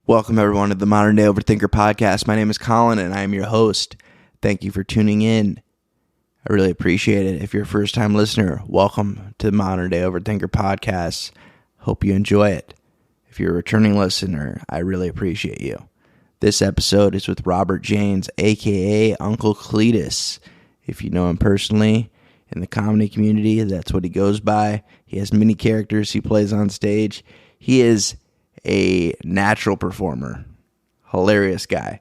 Welcome, everyone, to the Modern Day Overthinker podcast. My name is Colin, and I am your host. Thank you for tuning in. I really appreciate it. If you're a first-time listener, welcome to the Modern Day Overthinker podcast. Hope you enjoy it. If you're a returning listener, I really appreciate you. This episode is with Robert Jaynes, a.k.a. Uncle Cletus. If you know him personally, in the comedy community, that's what he goes by. He has many characters he plays on stage. He is a natural performer. Hilarious guy.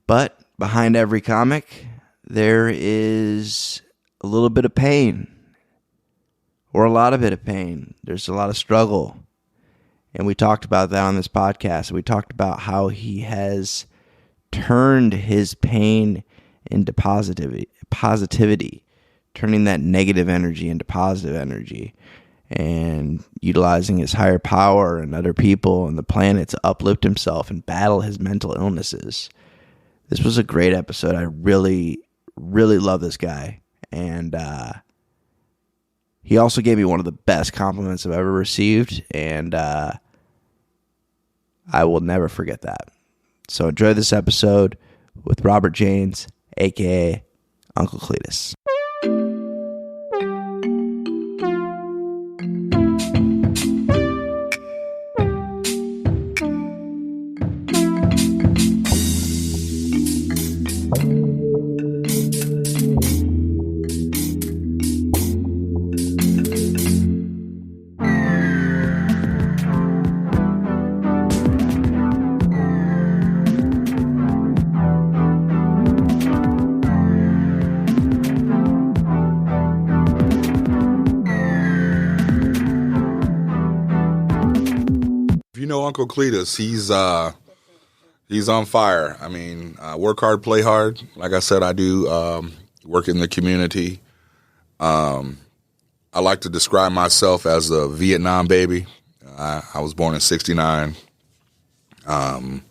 But behind every comic, there is a little bit of pain. Or a lot of bit of pain. There's a lot of struggle. And we talked about that on this podcast. We talked about how he has turned his pain into positivity, turning that negative energy into positive energy, and utilizing his higher power and other people and the planet to uplift himself and battle his mental illnesses. This was a great episode. I really, really love this guy. And he also gave me one of the best compliments I've ever received, and I will never forget that. So enjoy this episode with Robert Jaynes, a.k.a. Uncle Cletus. Uncle Cletus, he's on fire. I mean, work hard, play hard. Like I said, I do work in the community. I like to describe myself as a Vietnam baby. I was born in '69. I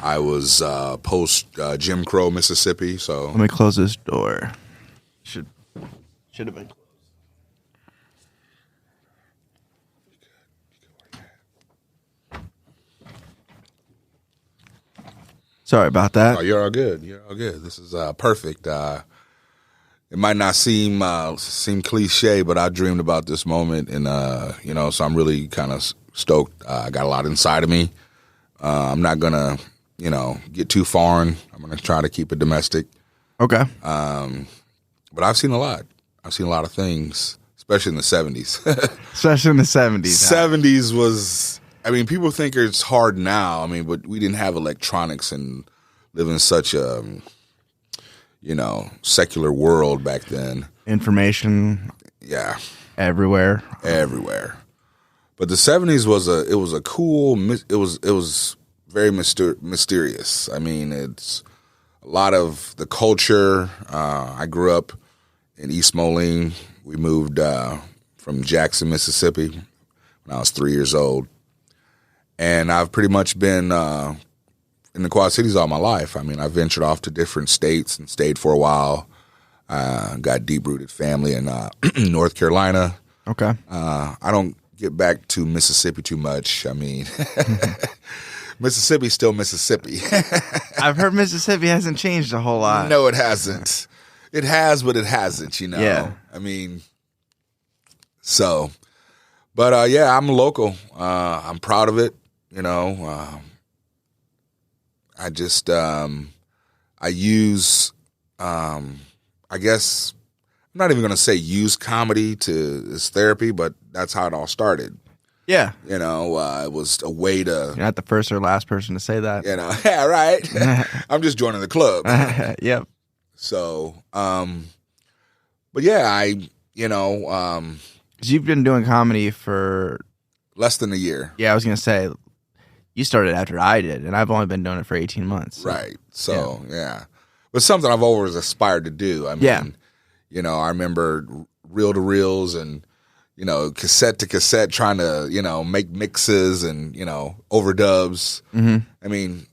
was post Jim Crow, Mississippi. So let me close this door. Should have been. Sorry about that. Oh, you're all good. You're all good. This is perfect. It might not seem cliche, but I dreamed about this moment, and so I'm really kind of stoked. I got a lot inside of me. I'm not gonna, get too foreign. I'm gonna try to keep it domestic. Okay. But I've seen a lot. I've seen a lot of things, especially in the '70s. Especially in the '70s. '70s was. I mean, people think it's hard now. I mean, but we didn't have electronics and live in such a, secular world back then. Information. Yeah. Everywhere. But the '70s was a cool. It was very mysterious. I mean, it's a lot of the culture. I grew up in East Moline. We moved from Jackson, Mississippi, when I was 3 years old. And I've pretty much been in the Quad Cities all my life. I mean, I ventured off to different states and stayed for a while. Got deep-rooted family in North Carolina. Okay. I don't get back to Mississippi too much. I mean, Mississippi's still Mississippi. I've heard Mississippi hasn't changed a whole lot. No, it hasn't. It has, but it hasn't, Yeah. I mean, so. But, yeah, I'm local. I'm proud of it. I just, I use, I guess, I'm not even going to say use comedy as therapy, but that's how it all started. Yeah. It was a way to. You're not the first or last person to say that. Yeah, right. I'm just joining the club. Yep. So, but yeah, because you've been doing comedy for less than a year. Yeah, I was going to say, you started after I did, and I've only been doing it for 18 months. So. Right. So, yeah. But something I've always aspired to do. I mean, I remember reel to reels and, cassette to cassette trying to, make mixes and, overdubs. Mm-hmm. I mean,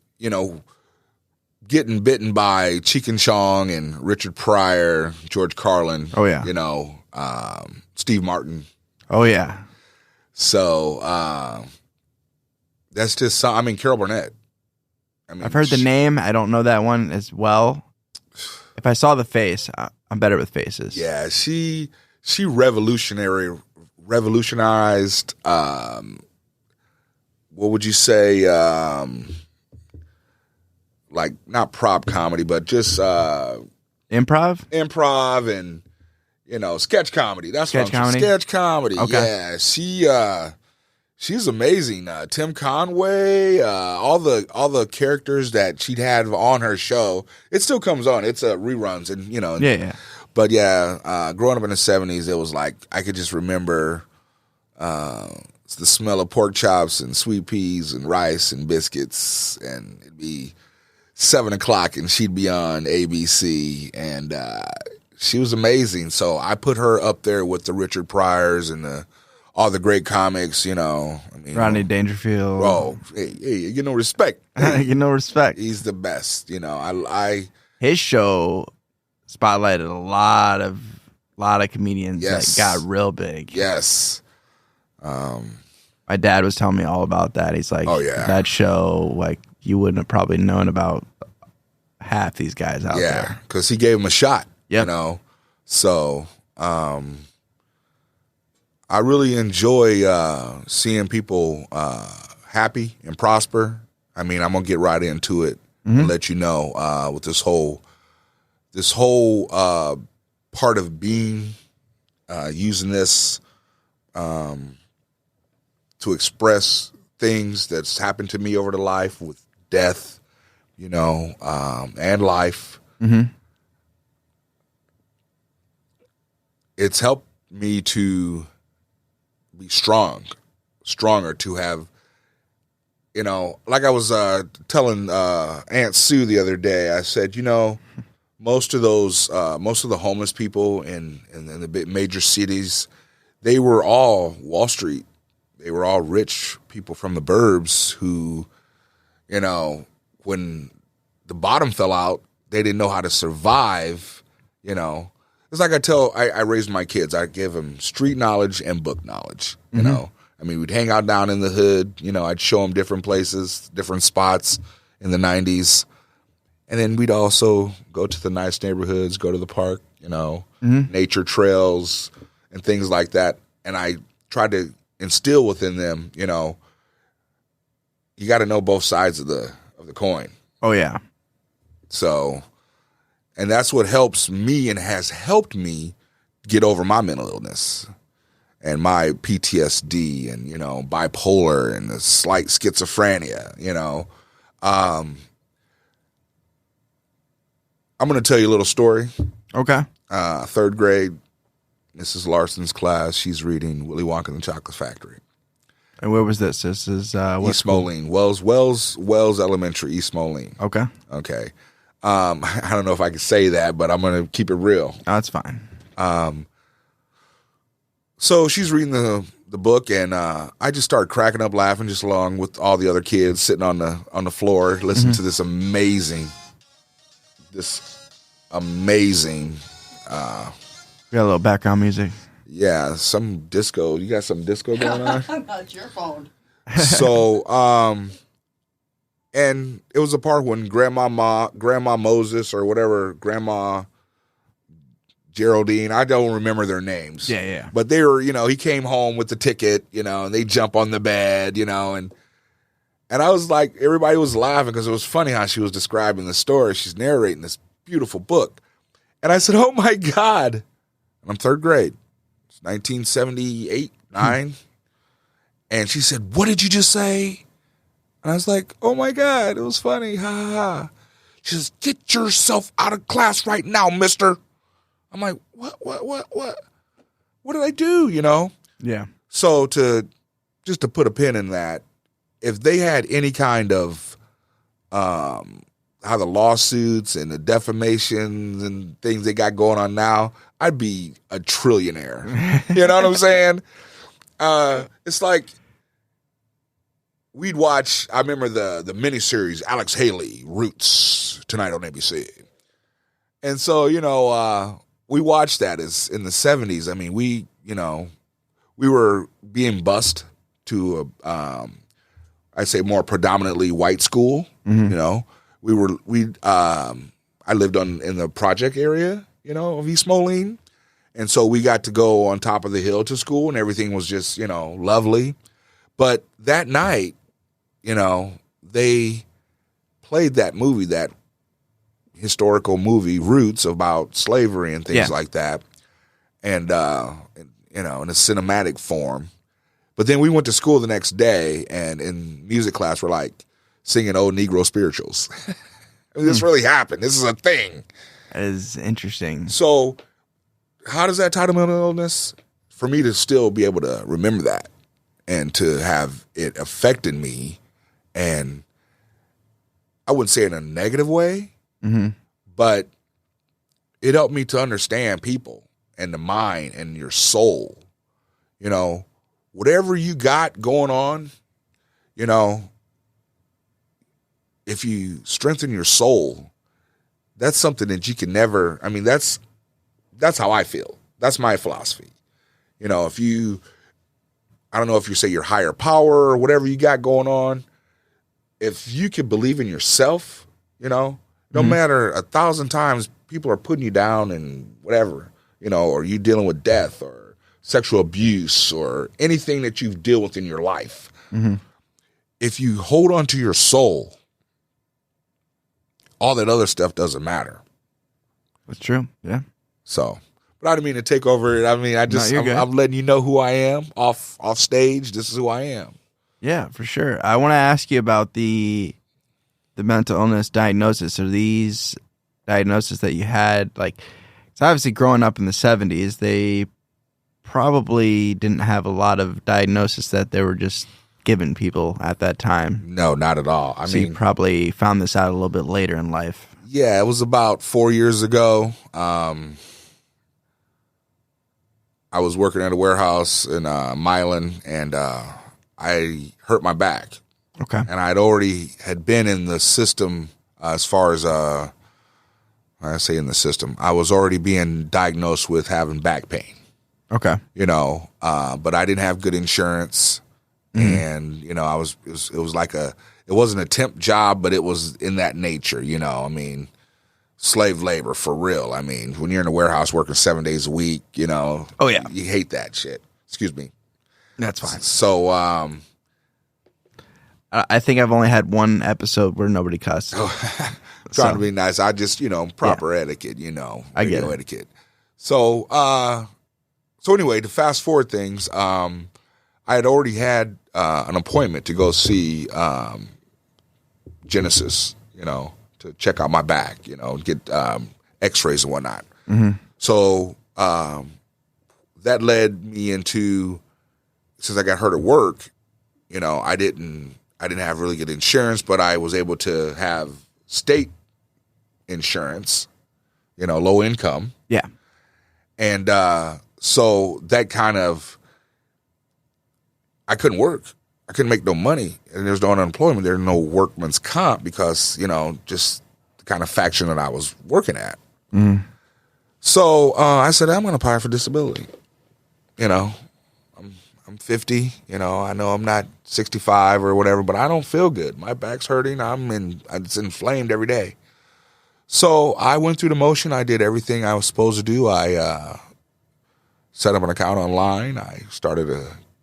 getting bitten by Cheech and Chong and Richard Pryor, George Carlin. Oh, yeah. Steve Martin. Oh, yeah. So That's just, I mean, Carol Burnett. I mean, I've heard the name. I don't know that one as well. If I saw the face, I'm better with faces. Yeah, she revolutionized. What would you say? Like not prop comedy, but just Improv and sketch comedy. That's sketch comedy. Sketch comedy. Okay. Yeah, she's amazing. Tim Conway, all the characters that she'd had on her show. It still comes on. It's reruns, and Yeah. But yeah, growing up in the 70s, it was like I could just remember the smell of pork chops and sweet peas and rice and biscuits, and it'd be 7:00 and she'd be on ABC, and she was amazing. So I put her up there with the Richard Pryors and all the great comics. I mean, Rodney Dangerfield. Oh, hey, you get no respect. You know, respect. He's the best. His show spotlighted a lot of comedians that got real big. Yes. My dad was telling me all about that. He's like, oh yeah, that show, like you wouldn't have probably known about half these guys out there. Yeah, because he gave him a shot. Yep. So I really enjoy seeing people happy and prosper. I mean, I'm gonna get right into it and let you know with this whole part of being using this to express things that's happened to me over the life with death, and life. Mm-hmm. It's helped me to be stronger, to have, like I was telling Aunt Sue the other day, I said, most of the homeless people in the big major cities, they were all Wall Street. They were all rich people from the burbs who, when the bottom fell out, they didn't know how to survive. It's like I raised my kids. I give them street knowledge and book knowledge. I mean, we'd hang out down in the hood. I'd show them different places, different spots in the 90s. And then we'd also go to the nice neighborhoods, go to the park, nature trails and things like that. And I tried to instill within them, you got to know both sides of the coin. Oh yeah. So, and that's what helps me and has helped me get over my mental illness and my PTSD and, bipolar and the slight schizophrenia, I'm going to tell you a little story. Okay. 3rd grade, Mrs. Larson's class, she's reading Willy Wonka and the Chocolate Factory. And where was this? This is East Moline, Wells Elementary, East Moline. Okay. I don't know if I can say that, but I'm going to keep it real. Oh, that's fine. So she's reading the book, and I just started cracking up, laughing, just along with all the other kids sitting on the floor, listening to this amazing. We got a little background music. Yeah, some disco. You got some disco going on? That's your phone. So, and it was a part when Grandma Moses or whatever, Grandma Geraldine, I don't remember their names. Yeah. But they were, he came home with the ticket, and they jump on the bed, and I was like, everybody was laughing because it was funny how she was describing the story. She's narrating this beautiful book. And I said, oh my God. And I'm 3rd grade. It's 1978, 9. And she said, what did you just say? And I was like, oh my God, it was funny. Ha ha ha. She says, get yourself out of class right now, mister. I'm like, what? What did I do, Yeah. So just to put a pin in that, if they had any kind of how the lawsuits and the defamations and things they got going on now, I'd be a trillionaire. You know what I'm saying? It's like we'd watch, I remember the miniseries Alex Haley, Roots, tonight on ABC. And so, we watched that as in the 70s. I mean, we were being bussed to I'd say more predominantly white school. You know, I lived in the project area, you know, of East Moline. And so we got to go on top of the hill to school, and everything was just, you know, lovely. But that night, you know, they played that movie, that historical movie, Roots, about slavery and things like that. And, you know, in a cinematic form. But then we went to school the next day, and in music class, we're like singing old Negro spirituals. I mean, this really happened. This is a thing. That is interesting. So how does that tie to mental illness? For me to still be able to remember that and to have it affected me, and I wouldn't say in a negative way, but it helped me to understand people and the mind and your soul. You know, whatever you got going on, you know, if you strengthen your soul, that's something that you can never, I mean, that's how I feel. That's my philosophy. You know, if you, I don't know if you say your higher power or whatever you got going on, if you can believe in yourself, you know, no matter 1,000 times people are putting you down and whatever, you know, or you dealing with death or sexual abuse or anything that you deal with in your life. If you hold on to your soul, all that other stuff doesn't matter. That's true. Yeah. So, but I didn't mean to take over it. I mean, I'm letting you know who I am off stage. This is who I am. Yeah, for sure. I want to ask you about the mental illness diagnosis, or these diagnoses that you had. Like, it's obviously growing up in the 70s, they probably didn't have a lot of diagnosis that they were just giving people at that time. No, not at all. I mean, you probably found this out a little bit later in life. Yeah, it was about 4 years ago. I was working at a warehouse in Milan, and I hurt my back. Okay. And I'd already had been in the system as far as, I say in the system, I was already being diagnosed with having back pain. Okay. You know, but I didn't have good insurance. And, you know, it was like it wasn't a temp job, but it was in that nature, you know. I mean, slave labor for real. I mean, when you're in a warehouse working 7 days a week, you know. Oh, yeah. You hate that shit. Excuse me. That's fine. So, I think I've only had one episode where nobody cussed. Trying to be nice. I just, you know, proper etiquette, you know. I get it. Etiquette. So, anyway, to fast forward things, I had already had an appointment to go see Genesis, you know, to check out my back, you know, get x-rays and whatnot. So that led me into, since I got hurt at work, you know, I didn't have really good insurance, but I was able to have state insurance, you know, low income. Yeah. And so that kind of, I couldn't work. I couldn't make no money. And there's no unemployment. There's no workman's comp because, you know, just the kind of faction that I was working at. So I said, I'm going to apply for disability. You know, I'm 50. You know I'm not 65 or whatever, but I don't feel good. My back's hurting. It's inflamed every day. So I went through the motion. I did everything I was supposed to do. I set up an account online. I started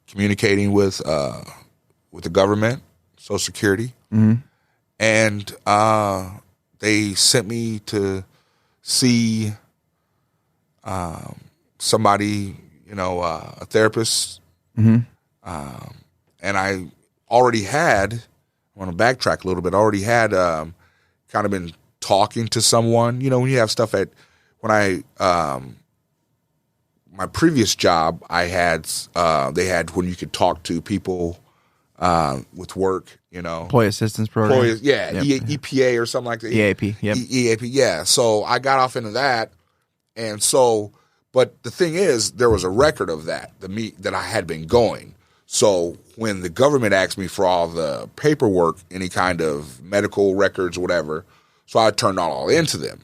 communicating with the government, Social Security, and they sent me to see somebody, you know, a therapist. And I already had, I want to backtrack a little bit, kind of been talking to someone. You know, when you have stuff my previous job, they had when you could talk to people with work, you know. Employee Assistance Program. EPA or something like that. EAP, yep. EAP, yeah. So I got off into that. And so, but the thing is, there was a record of that I had been going. So when the government asked me for all the paperwork, any kind of medical records, whatever, so I turned all into them.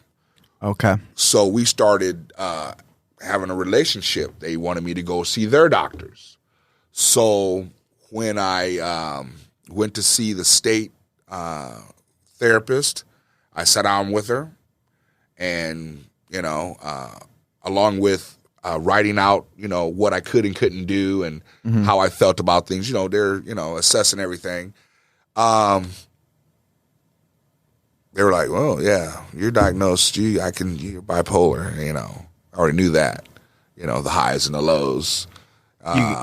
Okay. So we started having a relationship. They wanted me to go see their doctors. So when I went to see the state therapist. I sat down with her, and along with writing out, what I could and couldn't do, and how I felt about things. They're assessing everything. They were like, "Well, yeah, you're diagnosed. You're bipolar." I already knew that. The highs and the lows.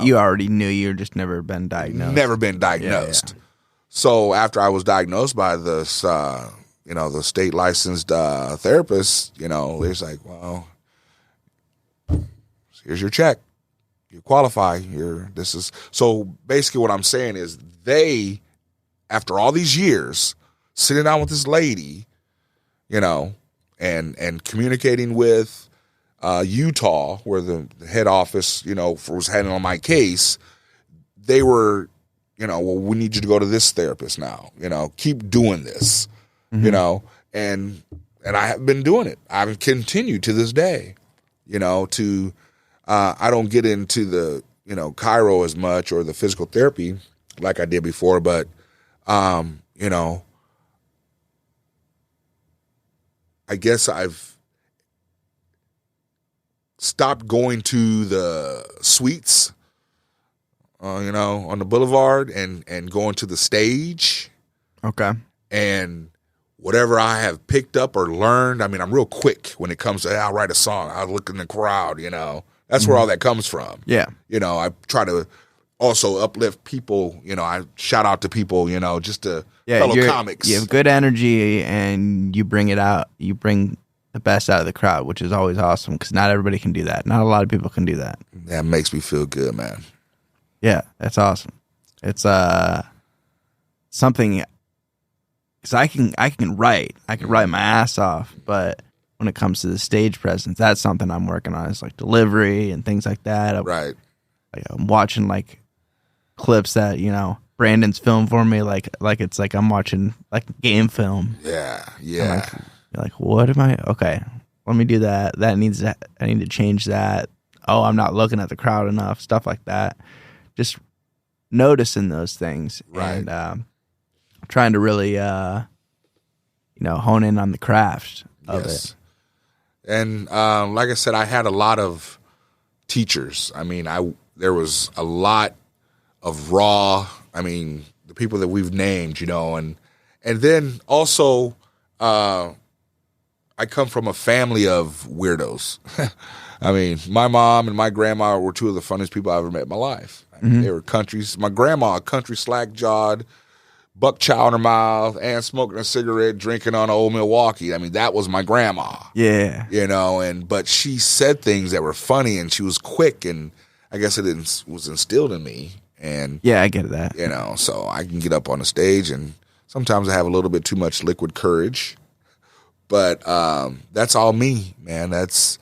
You already knew, you're just never been diagnosed. Never been diagnosed. Yeah. So after I was diagnosed by this, the state licensed therapist, it's like, well, here's your check. You qualify. So basically what I'm saying is they, after all these years, sitting down with this lady, and communicating with Utah, where the head office, was handling my case, they were, well, we need you to go to this therapist now, keep doing this, and I have been doing it. I've continued to this day, I don't get into the, chiro as much or the physical therapy like I did before, but, I guess I've stopped going to the suites, on the boulevard and going to the stage. Okay. And whatever I have picked up or learned, I'm real quick when it comes to, I'll write a song. I'll look in the crowd, That's where all that comes from. Yeah. I try to also uplift people, I shout out to people, just to fellow comics. You have good energy and you bring it out. You bring the best out of the crowd, which is always awesome because not everybody can do that. Not a lot of people can do that. That makes me feel good, man. Yeah, that's awesome. It's something, because I can write. I can write my ass off, but when it comes to the stage presence, that's something I'm working on. It's like delivery and things like that. Right. I'm watching like clips that Brandon's filmed for me, like it's like I'm watching like game film. Yeah. You're like, what am I? Okay, let me do that. I need to change that. Oh, I'm not looking at the crowd enough. Stuff like that. Just noticing those things, right? And trying to really, hone in on the craft of it. And like I said, I had a lot of teachers. There was a lot of raw. The people that we've named, and then also, I come from a family of weirdos. My mom and my grandma were two of the funniest people I ever met in my life. They were countries. My grandma, a country slack-jawed, buck chow in her mouth, and smoking a cigarette, drinking on Old Milwaukee. That was my grandma. Yeah. But she said things that were funny, and she was quick, and I guess it was instilled in me. And yeah, I get that. So I can get up on the stage, and sometimes I have a little bit too much liquid courage. But that's all me, man. That's,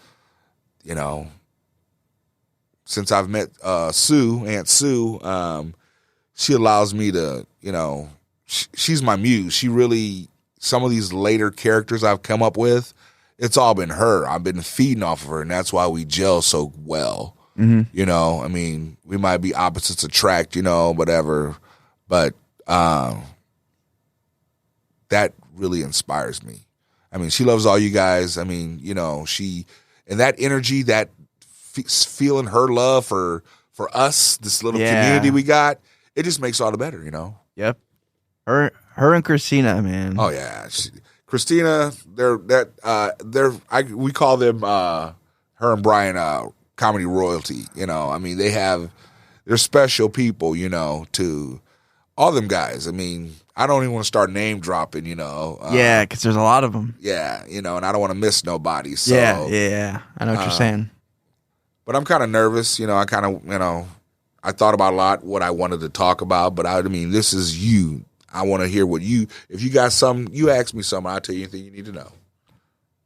since I've met Aunt Sue, she allows me to, she's my muse. She really, some of these later characters I've come up with, it's all been her. I've been feeding off of her, and that's why we gel so well. We might be opposites attract, whatever, but that really inspires me. She loves all you guys. She, and that energy, that feeling her love for us, this little community we got, it just makes all the better, Yep. Her and Christina, man. Oh yeah, Christina. We call them her and Brian comedy royalty. They're special people. To all them guys. I don't even want to start name dropping. Because there's a lot of them. Yeah, and I don't want to miss nobody. So yeah. I know what you're saying. But I'm kind of nervous. I kind of I thought about a lot what I wanted to talk about, but this is you. I want to hear if you got something, you ask me something, I'll tell you anything you need to know.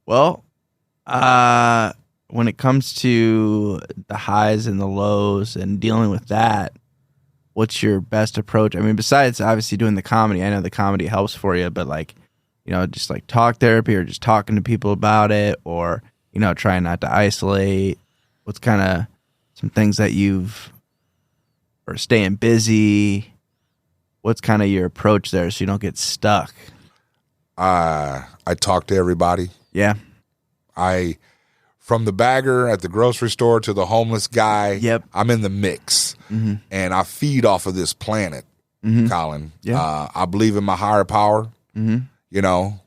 Well, when it comes to the highs and the lows and dealing with that, what's your best approach? Besides obviously doing the comedy, I know the comedy helps for you, but just like talk therapy or just talking to people about it or, trying not to isolate. What's kind of some things that or staying busy, what's kind of your approach there so you don't get stuck? I talk to everybody. Yeah. From the bagger at the grocery store to the homeless guy, Yep. I'm in the mix. Mm-hmm. And I feed off of this planet, Colin. Yeah. I believe in my higher power. Mm-hmm. You know,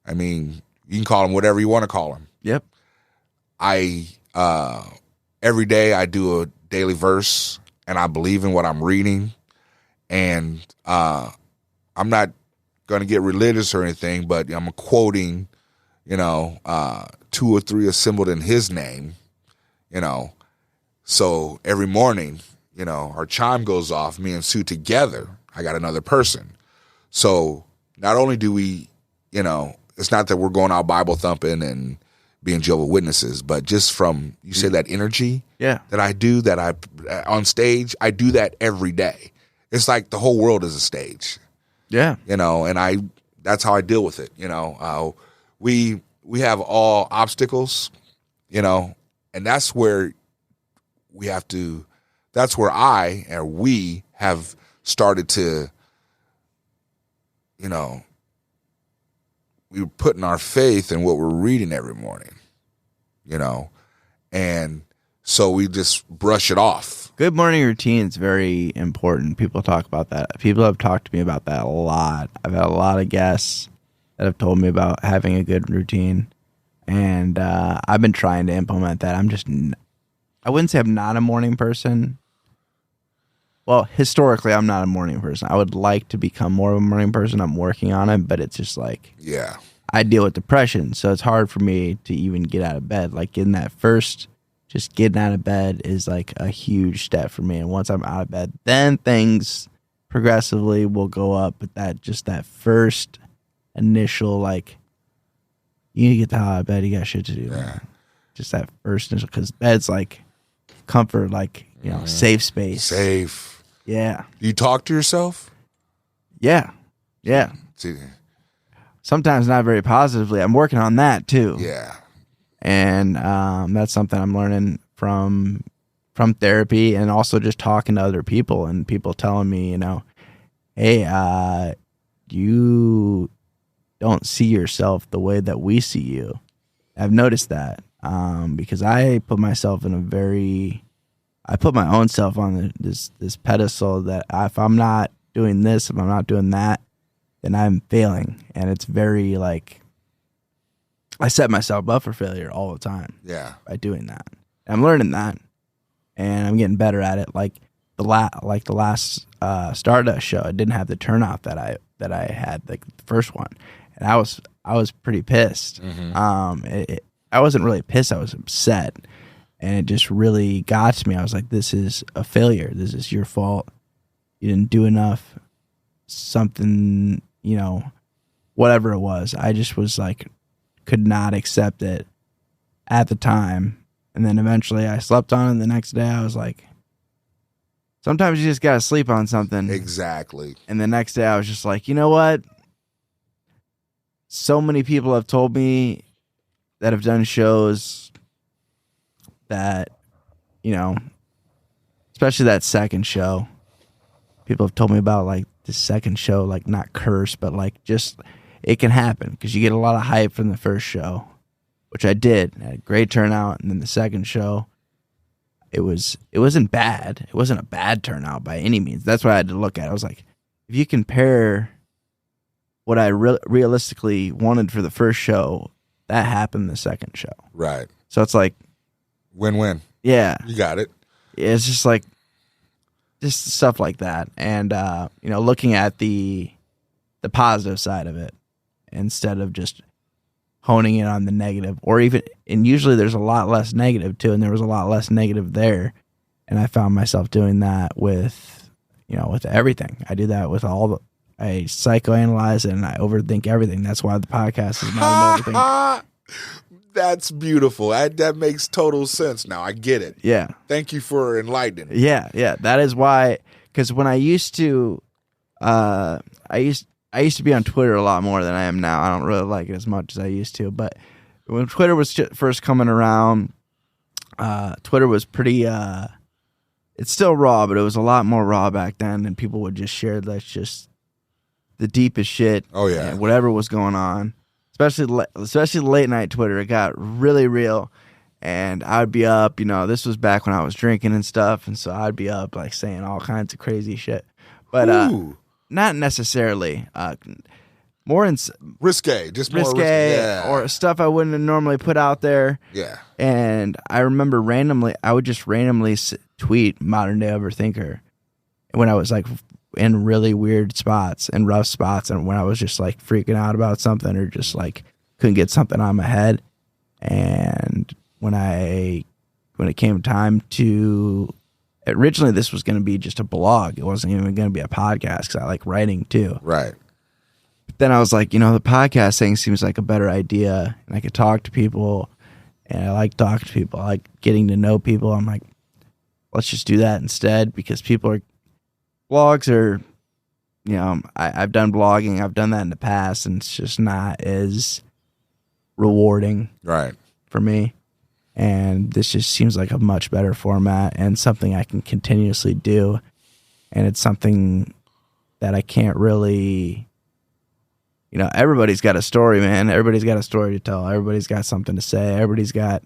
I mean, you can call him whatever you want to call him. Yep. Every day I do a daily verse, and I believe in what I'm reading. And I'm not going to get religious or anything, but I'm quoting, 2 or 3 assembled in his name, So every morning, our chime goes off, me and Sue together. I got another person. So not only do we, it's not that we're going out Bible thumping and being Jehovah's Witnesses, but just from, you say that energy that I do, that I on stage, I do that every day. It's like the whole world is a stage. Yeah. And that's how I deal with it. We have all obstacles, and that's where we have started to, we're putting our faith in what we're reading every morning, and so we just brush it off. Good morning routine is very important. People talk about that. People have talked to me about that a lot. I've had a lot of guests that have told me about having a good routine, and I've been trying to implement that. I wouldn't say I'm not a morning person. Well, historically, I'm not a morning person. I would like to become more of a morning person. I'm working on it, but it's just like, I deal with depression, so it's hard for me to even get out of bed. Like getting out of bed is like a huge step for me. And once I'm out of bed, then things progressively will go up. But that first initial, like, you need to get the hell out of bed. You got shit to do. Yeah. Just that first initial, because bed's like comfort, like, safe space. Safe. Yeah. You talk to yourself? Yeah. Yeah. See. Sometimes not very positively. I'm working on that too. Yeah. And that's something I'm learning from therapy, and also just talking to other people, and people telling me, hey, you don't see yourself the way that we see you. I've noticed that because I put myself I put my own self on this pedestal that if I'm not doing this, if I'm not doing that, then I'm failing. And it's very like, I set myself up for failure all the time. Yeah. By doing that. And I'm learning that, and I'm getting better at it. Like the last Stardust show, it didn't have the turnout that I had, like the first one. And I was pretty pissed. Mm-hmm. I wasn't really pissed, I was upset. And it just really got to me. I was like, this is a failure. This is your fault. You didn't do enough. Something, whatever it was. I just was like, could not accept it at the time. And then eventually I slept on it. The next day I was like, sometimes you just got to sleep on something. Exactly. And the next day I was just like, you know what? So many people have told me that have done shows that, especially that second show, people have told me about like the second show, like not curse, but like just it can happen because you get a lot of hype from the first show, which I did. I had a great turnout, and then the second show, it wasn't bad. It wasn't a bad turnout by any means. That's what I had to look at. I was like, if you compare what I realistically wanted for the first show, that happened the second show. Right. So it's like win-win. Yeah. You got it. It's just like just stuff like that. And looking at the positive side of it instead of just honing in on the negative, and usually there's a lot less negative too, and there was a lot less negative there. And I found myself doing that with everything. I do that with I psychoanalyze it, and I overthink everything. That's why the podcast is not everything. That's beautiful. That makes total sense now. I get it. Yeah. Thank you for enlightening. Yeah. That is why, because when I used to, I used to be on Twitter a lot more than I am now. I don't really like it as much as I used to. But when Twitter was first coming around, Twitter was pretty it's still raw, but it was a lot more raw back then, and people would just share that's just the deepest shit. Oh yeah, and whatever was going on, especially late night Twitter. It got really real, and I'd be up. This was back when I was drinking and stuff, and so I'd be up like saying all kinds of crazy shit, but not necessarily. More risque, just more risque, yeah. or stuff I wouldn't normally put out there. Yeah. And I remember I would just randomly tweet Modern Day Overthinker when I was like in really weird spots and rough spots, and when I was just like freaking out about something or just like couldn't get something on my head. And when it came time to, originally this was going to be just a blog. It wasn't even going to be a podcast because I like writing too. Right. But then I was like, the podcast thing seems like a better idea, and I could talk to people, and I like talking to people. I like getting to know people. I'm like, let's just do that instead, because blogs are, I've done blogging. I've done that in the past, and it's just not as rewarding for me. And this just seems like a much better format and something I can continuously do. And it's something that I can't really... everybody's got a story, man. Everybody's got a story to tell. Everybody's got something to say. Everybody's got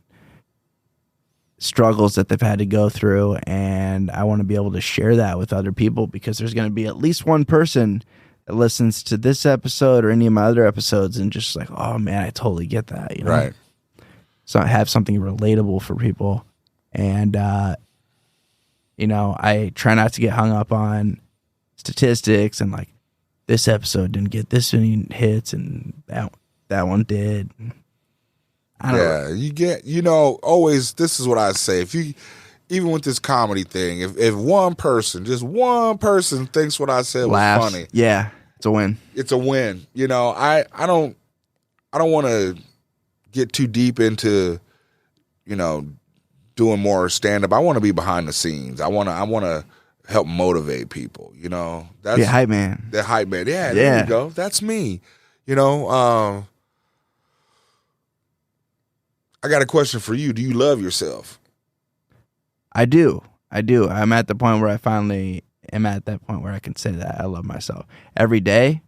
struggles that they've had to go through, and I want to be able to share that with other people, because there's going to be at least one person that listens to this episode or any of my other episodes and just like, oh man, I totally get that. Right. So I have something relatable for people, and I try not to get hung up on statistics and like, this episode didn't get this many hits and that one did. I don't know. You get, always, this is what I say. If you, even with this comedy thing, if one person, just one person thinks what I said was funny. Yeah, it's a win. It's a win. I don't want to get too deep into, doing more stand-up. I want to be behind the scenes. I want to help motivate people, That's be a hype man. The hype man. Yeah, there you go. That's me. I got a question for you. Do you love yourself? I do. I'm at the point where I finally am at that point where I can say that I love myself. Every day,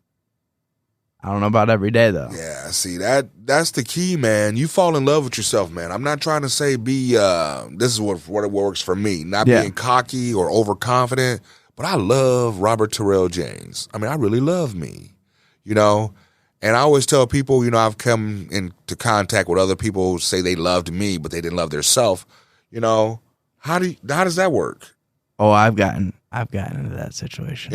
I don't know about every day though. Yeah, see, that's the key, man. You fall in love with yourself, man. I'm not trying to say this is what works for me. Not being cocky or overconfident, but I love Robert Terrell Jaynes. I mean, I really love me, And I always tell people, I've come into contact with other people who say they loved me, but they didn't love their self. How does that work? Oh, I've gotten into that situation.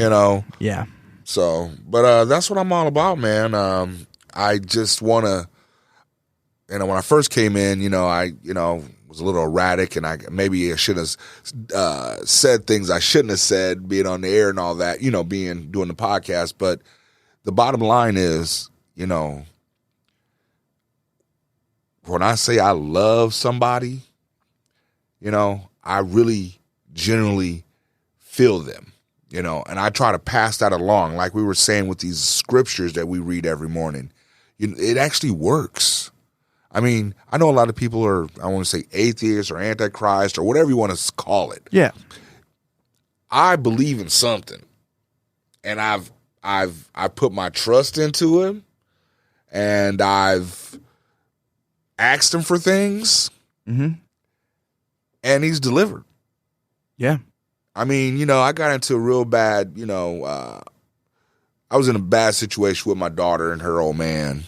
Yeah. So, but that's what I'm all about, man. I just want to, when I first came in, I was a little erratic, and I should have said things I shouldn't have said, being on the air and all that, doing the podcast. But the bottom line is, when I say I love somebody, I really genuinely feel them. And I try to pass that along, like we were saying with these scriptures that we read every morning. It actually works. I mean, I know a lot of people are, I want to say atheists or antichrist or whatever you want to call it. Yeah. I believe in something, and I put my trust into him, and I've asked him for things, and he's delivered. Yeah. I mean, I got into a real bad, I was in a bad situation with my daughter and her old man,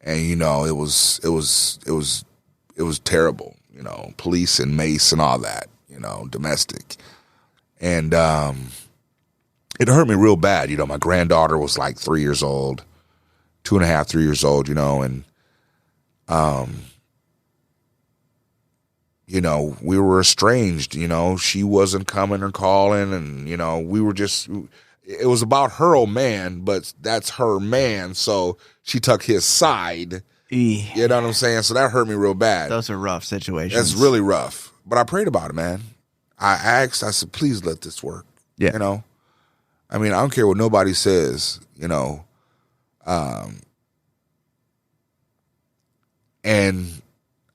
and it was terrible, police and mace and all that, domestic, and it hurt me real bad. My granddaughter was like 3 years old, 2.5, 3 years old, and we were estranged, she wasn't coming or calling, and, we were just, it was about her old man, but that's her man, so she took his side. You know what I'm saying? So that hurt me real bad. Those are rough situations. That's really rough. But I prayed about it, man. I said, please let this work. Yeah. I mean, I don't care what nobody says, and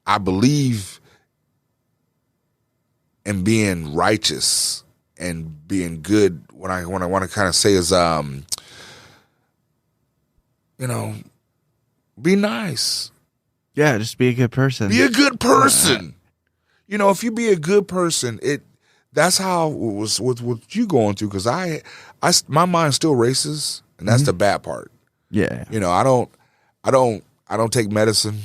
I believe and being righteous and being good. What I want to kind of say is, be nice. Yeah, just be a good person. Be a good person. If you be a good person, that's how it was with what you going through. Because my mind still races, and that's the bad part. Yeah. I don't take medicine.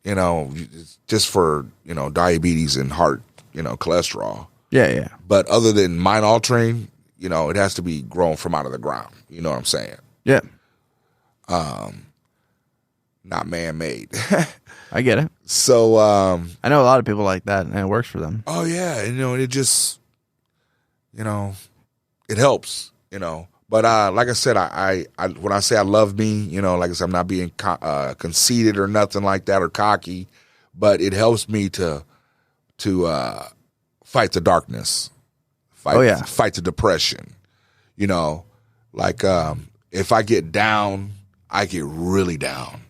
Just for diabetes and heart, cholesterol. Yeah. But other than mind altering, it has to be grown from out of the ground. You know what I'm saying? Yeah. Not man-made. I get it. So I know a lot of people like that, and it works for them. Oh yeah, it just, it helps. But like I said, I when I say I love me, like I said, I'm not being conceited or nothing like that or cocky, but it helps me to fight the darkness, fight the depression. If I get down, I get really down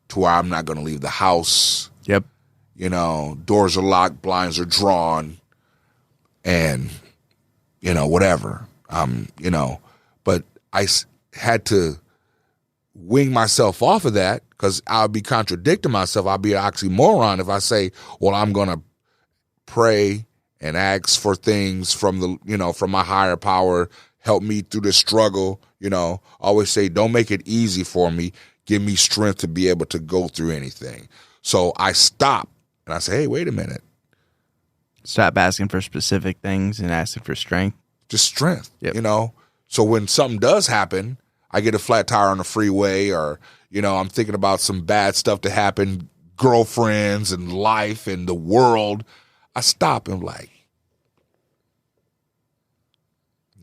to where I'm not going to leave the house. Yep. Doors are locked, blinds are drawn, and whatever. But I had to wing myself off of that because I'll be contradicting myself. I'll be an oxymoron if I say, well, I'm going to pray and ask for things from from my higher power, help me through the struggle. Always say, don't make it easy for me. Give me strength to be able to go through anything. So I stop and I say, hey, wait a minute. Stop asking for specific things and asking for strength. Just strength, yep. So when something does happen, I get a flat tire on the freeway or, I'm thinking about some bad stuff to happen, girlfriends and life and the world. I stop and I'm like,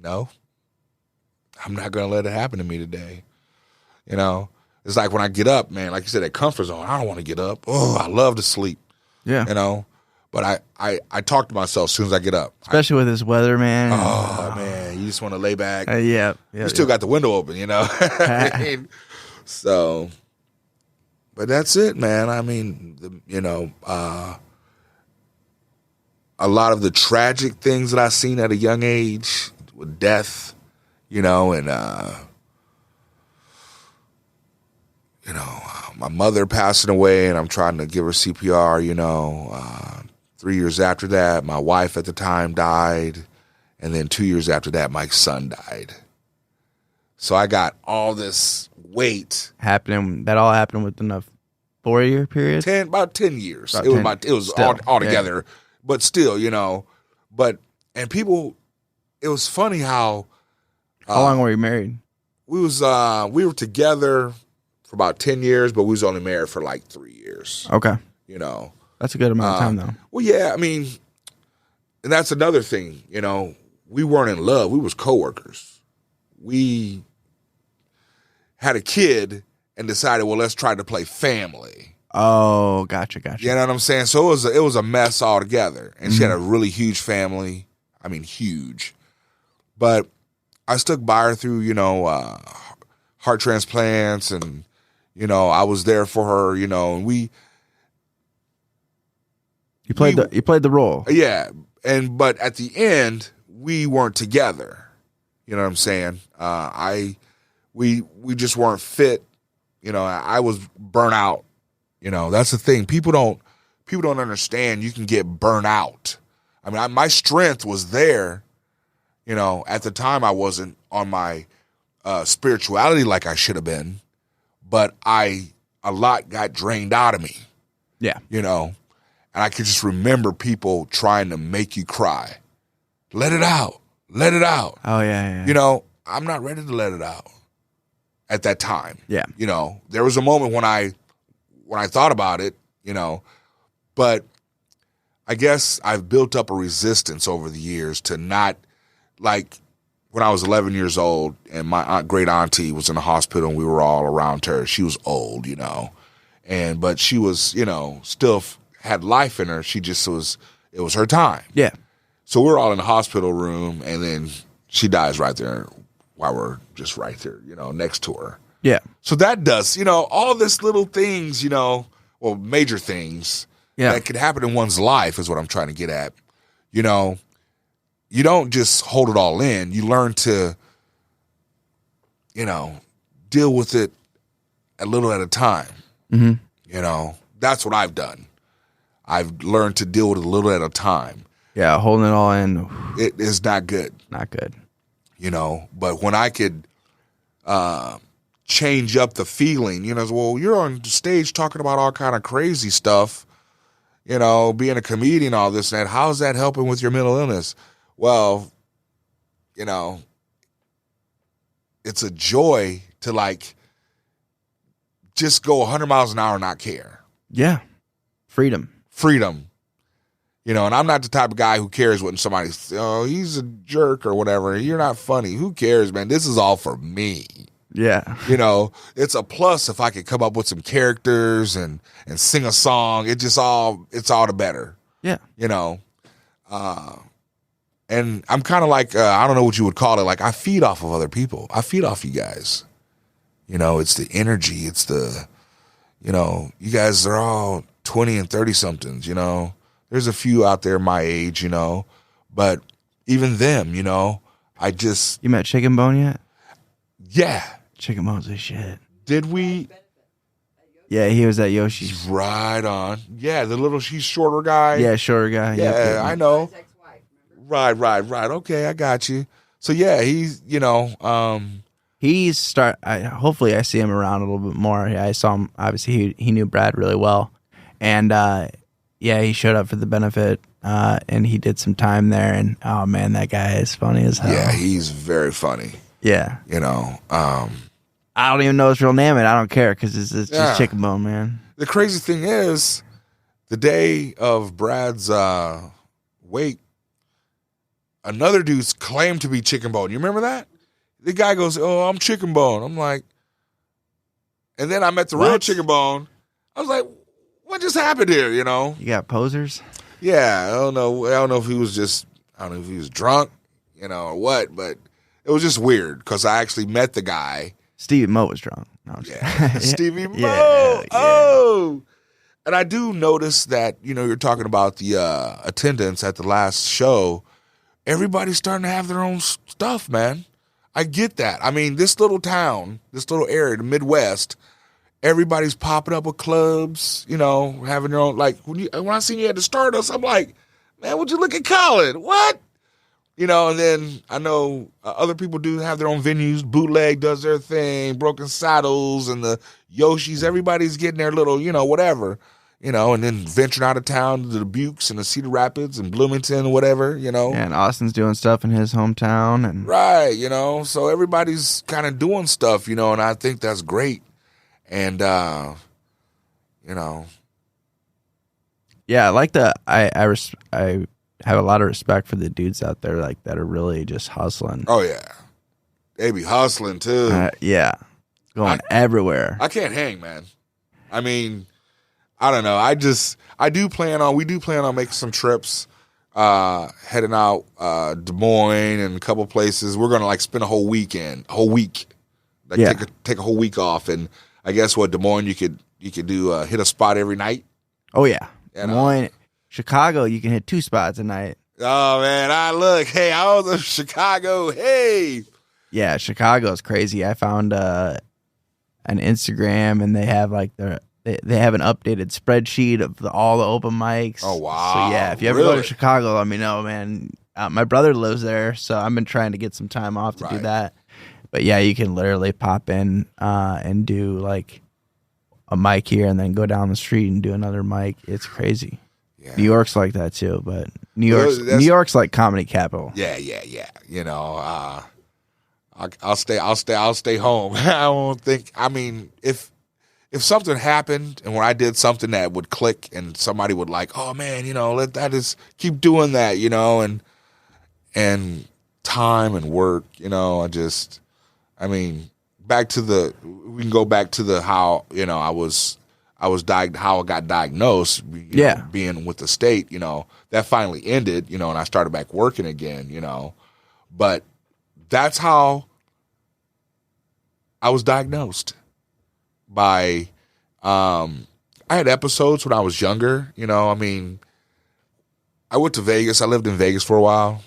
no, I'm not going to let it happen to me today. It's like when I get up, man, like you said, that comfort zone, I don't want to get up. Oh, I love to sleep. Yeah. But I talk to myself as soon as I get up. Especially with this weather, man. Oh, man, you just want to lay back. Yeah. You still got the window open, So, but that's it, man. I mean, a lot of the tragic things that I seen at a young age with death, and my mother passing away, and I'm trying to give her CPR. 3 years after that, my wife at the time died, and then 2 years after that, my son died. So I got all this weight happening. That all happened within a 4-year period. About 10 years. It was all together, but still, and people. It was funny how. How long were you married? We were together for about 10 years, but we was only married for like 3 years. Okay. That's a good amount of time, though. Well, yeah, I mean, and that's another thing, we weren't in love. We was coworkers. We had a kid and decided, well, let's try to play family. Oh, gotcha. You know what I'm saying? So it was a mess altogether. And she had a really huge family. I mean, huge. But I stuck by her through, heart transplants and, I was there for her, and we. You played the role. Yeah. But at the end, we weren't together. You know what I'm saying? We just weren't fit. I was burnt out. That's the thing. People don't understand you can get burnt out. I mean, my strength was there. At the time I wasn't on my spirituality like I should have been, but a lot got drained out of me. Yeah. And I could just remember people trying to make you cry. Let it out. Let it out. Oh, yeah. I'm not ready to let it out at that time. Yeah. There was a moment when I thought about it, but I guess I've built up a resistance over the years to not, like when I was 11 years old and my great auntie was in the hospital and we were all around her. She was old, but she was, still had life in her. She just it was her time. Yeah. So we're all in the hospital room and then she dies right there while we're just right there, next to her. Yeah. So that does, all this little things, major things that could happen in one's life is what I'm trying to get at, you know, you don't just hold it all in. You learn to, you know, deal with it a little at a time. Mm-hmm. You know, that's what I've done. I've learned to deal with it a little at a time. Yeah, holding it all in. It is not good. Not good. You know, but when I could change up the feeling, you know, well, you're on stage talking about all kind of crazy stuff, you know, being a comedian, all this and that. How's that helping with your mental illness? Well, you know, it's a joy to like just go 100 miles an hour and not care. Yeah. Freedom. You know, and I'm not the type of guy who cares when somebody's, oh, he's a jerk or whatever. You're not funny. Who cares, man? This is all for me. Yeah. You know, it's a plus if I could come up with some characters and sing a song. It's all the better. Yeah. You know, and I'm kind of like, I don't know what you would call it. Like I feed off of other people. I feed off you guys. You know, it's the energy. It's the, you know, you guys are all 20 and 30 somethings, you know. There's a few out there my age, you know, but even them, you know, I just. You met Chicken Bone yet? Yeah. Chicken Bone's a shit. Did we? Yeah, he was at Yoshi's. Right on. Yeah, he's shorter guy. Yeah, shorter guy. Yeah, I know. Right. Okay, I got you. So yeah, he's, you know, hopefully I see him around a little bit more. Yeah, I saw him. Obviously, he knew Brad really well, and yeah, he showed up for the benefit, and he did some time there. And oh man, that guy is funny as hell. Yeah, he's very funny. Yeah, you know, I don't even know his real name, and I don't care because it's just Chicken Bone, man. The crazy thing is, the day of Brad's wake, another dude's claimed to be Chicken Bone. You remember that? The guy goes, "Oh, I'm Chicken Bone." I'm like, and then I met the real Chicken Bone. I was like, what just happened here? You know? You got posers? Yeah, I don't know if he was drunk, you know, or what, but it was just weird because I actually met the guy. Stevie Mo was drunk. No, yeah, Stevie Mo. Yeah. Oh, and I do notice that, you know, you're talking about the attendance at the last show. Everybody's starting to have their own stuff, man. I get that. I mean, this little town, this little area, the Midwest, everybody's popping up with clubs, you know, having their own. Like when I seen you at the Stardust, I'm like, man, would you look at Colin? What? You know, and then I know other people do have their own venues. Bootleg does their thing, Broken Saddles and the Yoshis. Everybody's getting their little, you know, whatever, you know, and then venturing out of town to the Buttes and the Cedar Rapids and Bloomington, whatever, you know. Yeah, and Austin's doing stuff in his hometown. And right, you know, so everybody's kind of doing stuff, you know, and I think that's great. And, you know. Yeah, I like I have a lot of respect for the dudes out there like that are really just hustling. Oh, yeah. They be hustling, too. Yeah. Going everywhere. I can't hang, man. I mean, I don't know. We do plan on making some trips, heading out Des Moines and a couple places. We're going to, like, spend a whole week. Like, yeah. Take a whole week off. And I guess Des Moines, you could do hit a spot every night. Oh, yeah. Des Moines. Chicago, you can hit 2 spots a night. Oh, man. I was in Chicago. Hey. Yeah, Chicago's crazy. I found an Instagram, and they have like they have an updated spreadsheet of all the open mics. Oh, wow. So, yeah, if you ever go to Chicago, let me know, man. My brother lives there, so I've been trying to get some time off to do that. But, yeah, you can literally pop in and do like a mic here and then go down the street and do another mic. It's crazy. Yeah. New York's like that too, but New York's like comedy capital. Yeah. You know, I'll stay home. I won't think. I mean, if something happened and when I did something that would click and somebody would like, oh man, you know, let just keep doing that, you know, and time and work, you know, we can go back to how, you know, how I got diagnosed, you know, being with the state, you know, that finally ended, you know, and I started back working again, you know, but that's how I was diagnosed by, I had episodes when I was younger, you know, I mean, I went to Vegas. I lived in Vegas for a while.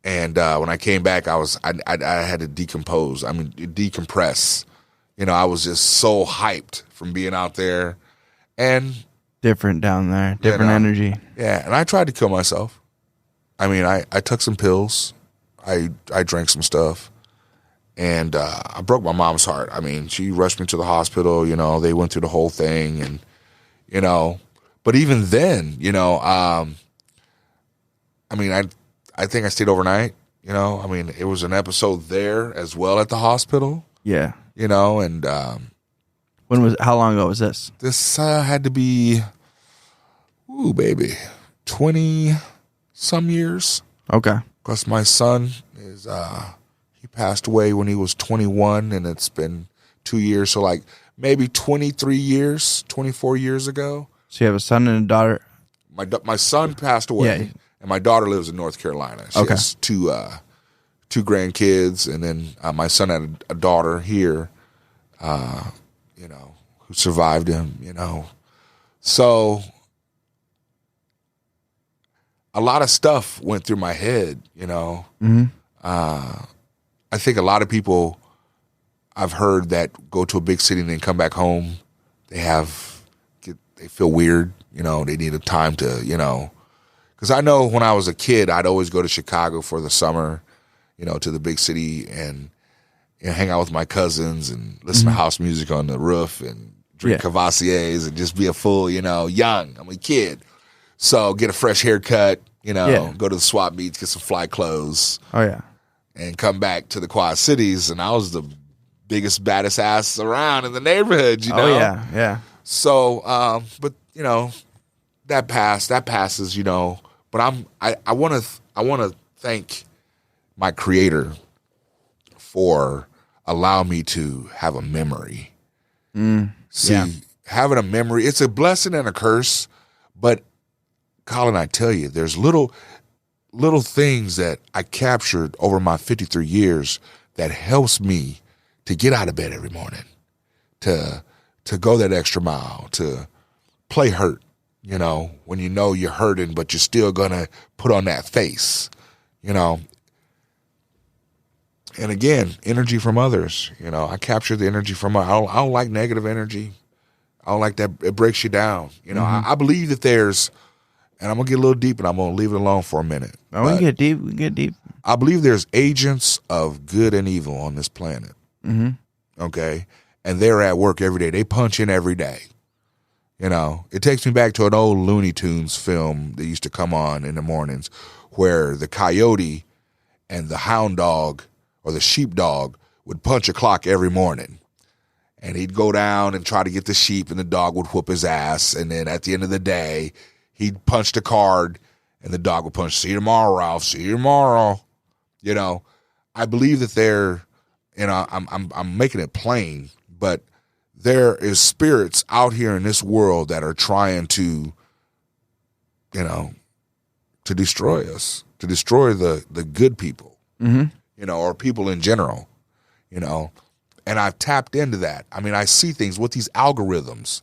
And when I came back, I had to decompress. You know, I was just so hyped from being out there. And different down there, different energy. Yeah, and I tried to kill myself. I mean, I took some pills. I drank some stuff. And I broke my mom's heart. I mean, she rushed me to the hospital. You know, they went through the whole thing. And, you know, but even then, you know, I mean, I think I stayed overnight, you know. I mean, it was an episode there as well at the hospital. Yeah. You know, and how long ago was this? This had to be, 20-some years. Okay. Because my son is, he passed away when he was 21, and it's been 2 years. So, like, maybe 23 years, 24 years ago. So you have a son and a daughter? My son passed away. Yeah. And my daughter lives in North Carolina. She has two grandkids, and then my son had a daughter here, you know, who survived him, you know. So a lot of stuff went through my head, you know. Mm-hmm. I think a lot of people I've heard that go to a big city and then come back home, they feel weird, you know. They need a time to, you know. Because I know when I was a kid, I'd always go to Chicago for the summer, you know, to the big city and hang out with my cousins and listen to house music on the roof and drink Cavassiers and just be a fool, you know, young. I'm a kid. So get a fresh haircut, you know, go to the swap meets, get some fly clothes. Oh, yeah. And come back to the Quad Cities. And I was the biggest, baddest ass around in the neighborhood, you know. Oh, yeah, yeah. So, but, you know, that passes, you know. But I want to thank my Creator for allowing me to have a memory. Having a memory, it's a blessing and a curse. But Colin, I tell you, there's little things that I captured over my 53 years that helps me to get out of bed every morning, to go that extra mile, to play hurt. You know, when you know you're hurting, but you're still going to put on that face, you know. And again, energy from others. You know, I capture the energy from others. I don't like negative energy. I don't like that. It breaks you down. You know, I believe that there's, and I'm going to get a little deep and I'm going to leave it alone for a minute. Oh, we can get deep. We can get deep. I believe there's agents of good and evil on this planet. Mm-hmm. Okay? And they're at work every day. They punch in every day. You know, it takes me back to an old Looney Tunes film that used to come on in the mornings where the coyote and the hound dog or the sheepdog would punch a clock every morning. And he'd go down and try to get the sheep and the dog would whoop his ass. And then at the end of the day, he'd punch the card and the dog would punch, "See you tomorrow, Ralph. See you tomorrow." You know, I believe that you know, I'm making it plain, but there is spirits out here in this world that are trying to, you know, to destroy us, to destroy the good people, you know, or people in general, you know. And I've tapped into that. I mean, I see things with these algorithms,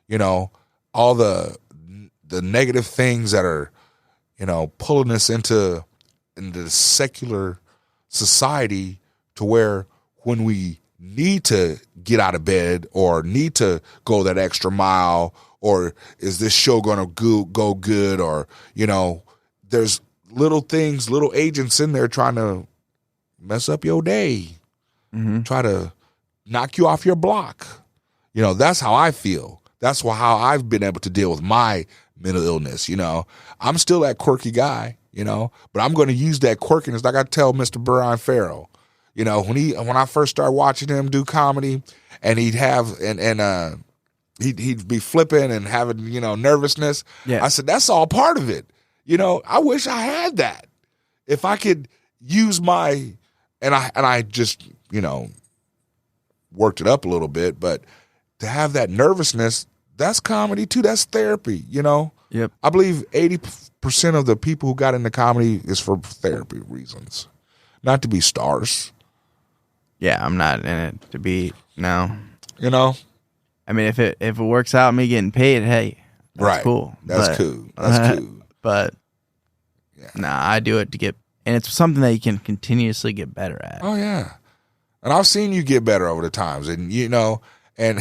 you know, all the negative things that are, you know, pulling us into the secular society to where when we need to get out of bed or need to go that extra mile, or is this show going to go good, or, you know, there's little things, little agents in there trying to mess up your day, try to knock you off your block. You know, that's how I feel. That's how I've been able to deal with my mental illness. You know, I'm still that quirky guy, you know, but I'm going to use that quirkiness. Like I tell Mr. Brian Farrell, you know, when I first started watching him do comedy, and he'd have he'd be flipping and having, you know, nervousness. Yeah. I said, that's all part of it. You know, I wish I had that. If I could use and I just, you know, worked it up a little bit, but to have that nervousness, that's comedy too. That's therapy, you know? Yep. I believe 80% of the people who got into comedy is for therapy reasons, not to be stars. Yeah, I'm not in it to be, no. You know? I mean, if it works out, me getting paid, hey, that's cool. That's cool. That's cool. But Nah, I do it to get, and it's something that you can continuously get better at. Oh yeah, and I've seen you get better over the times, and and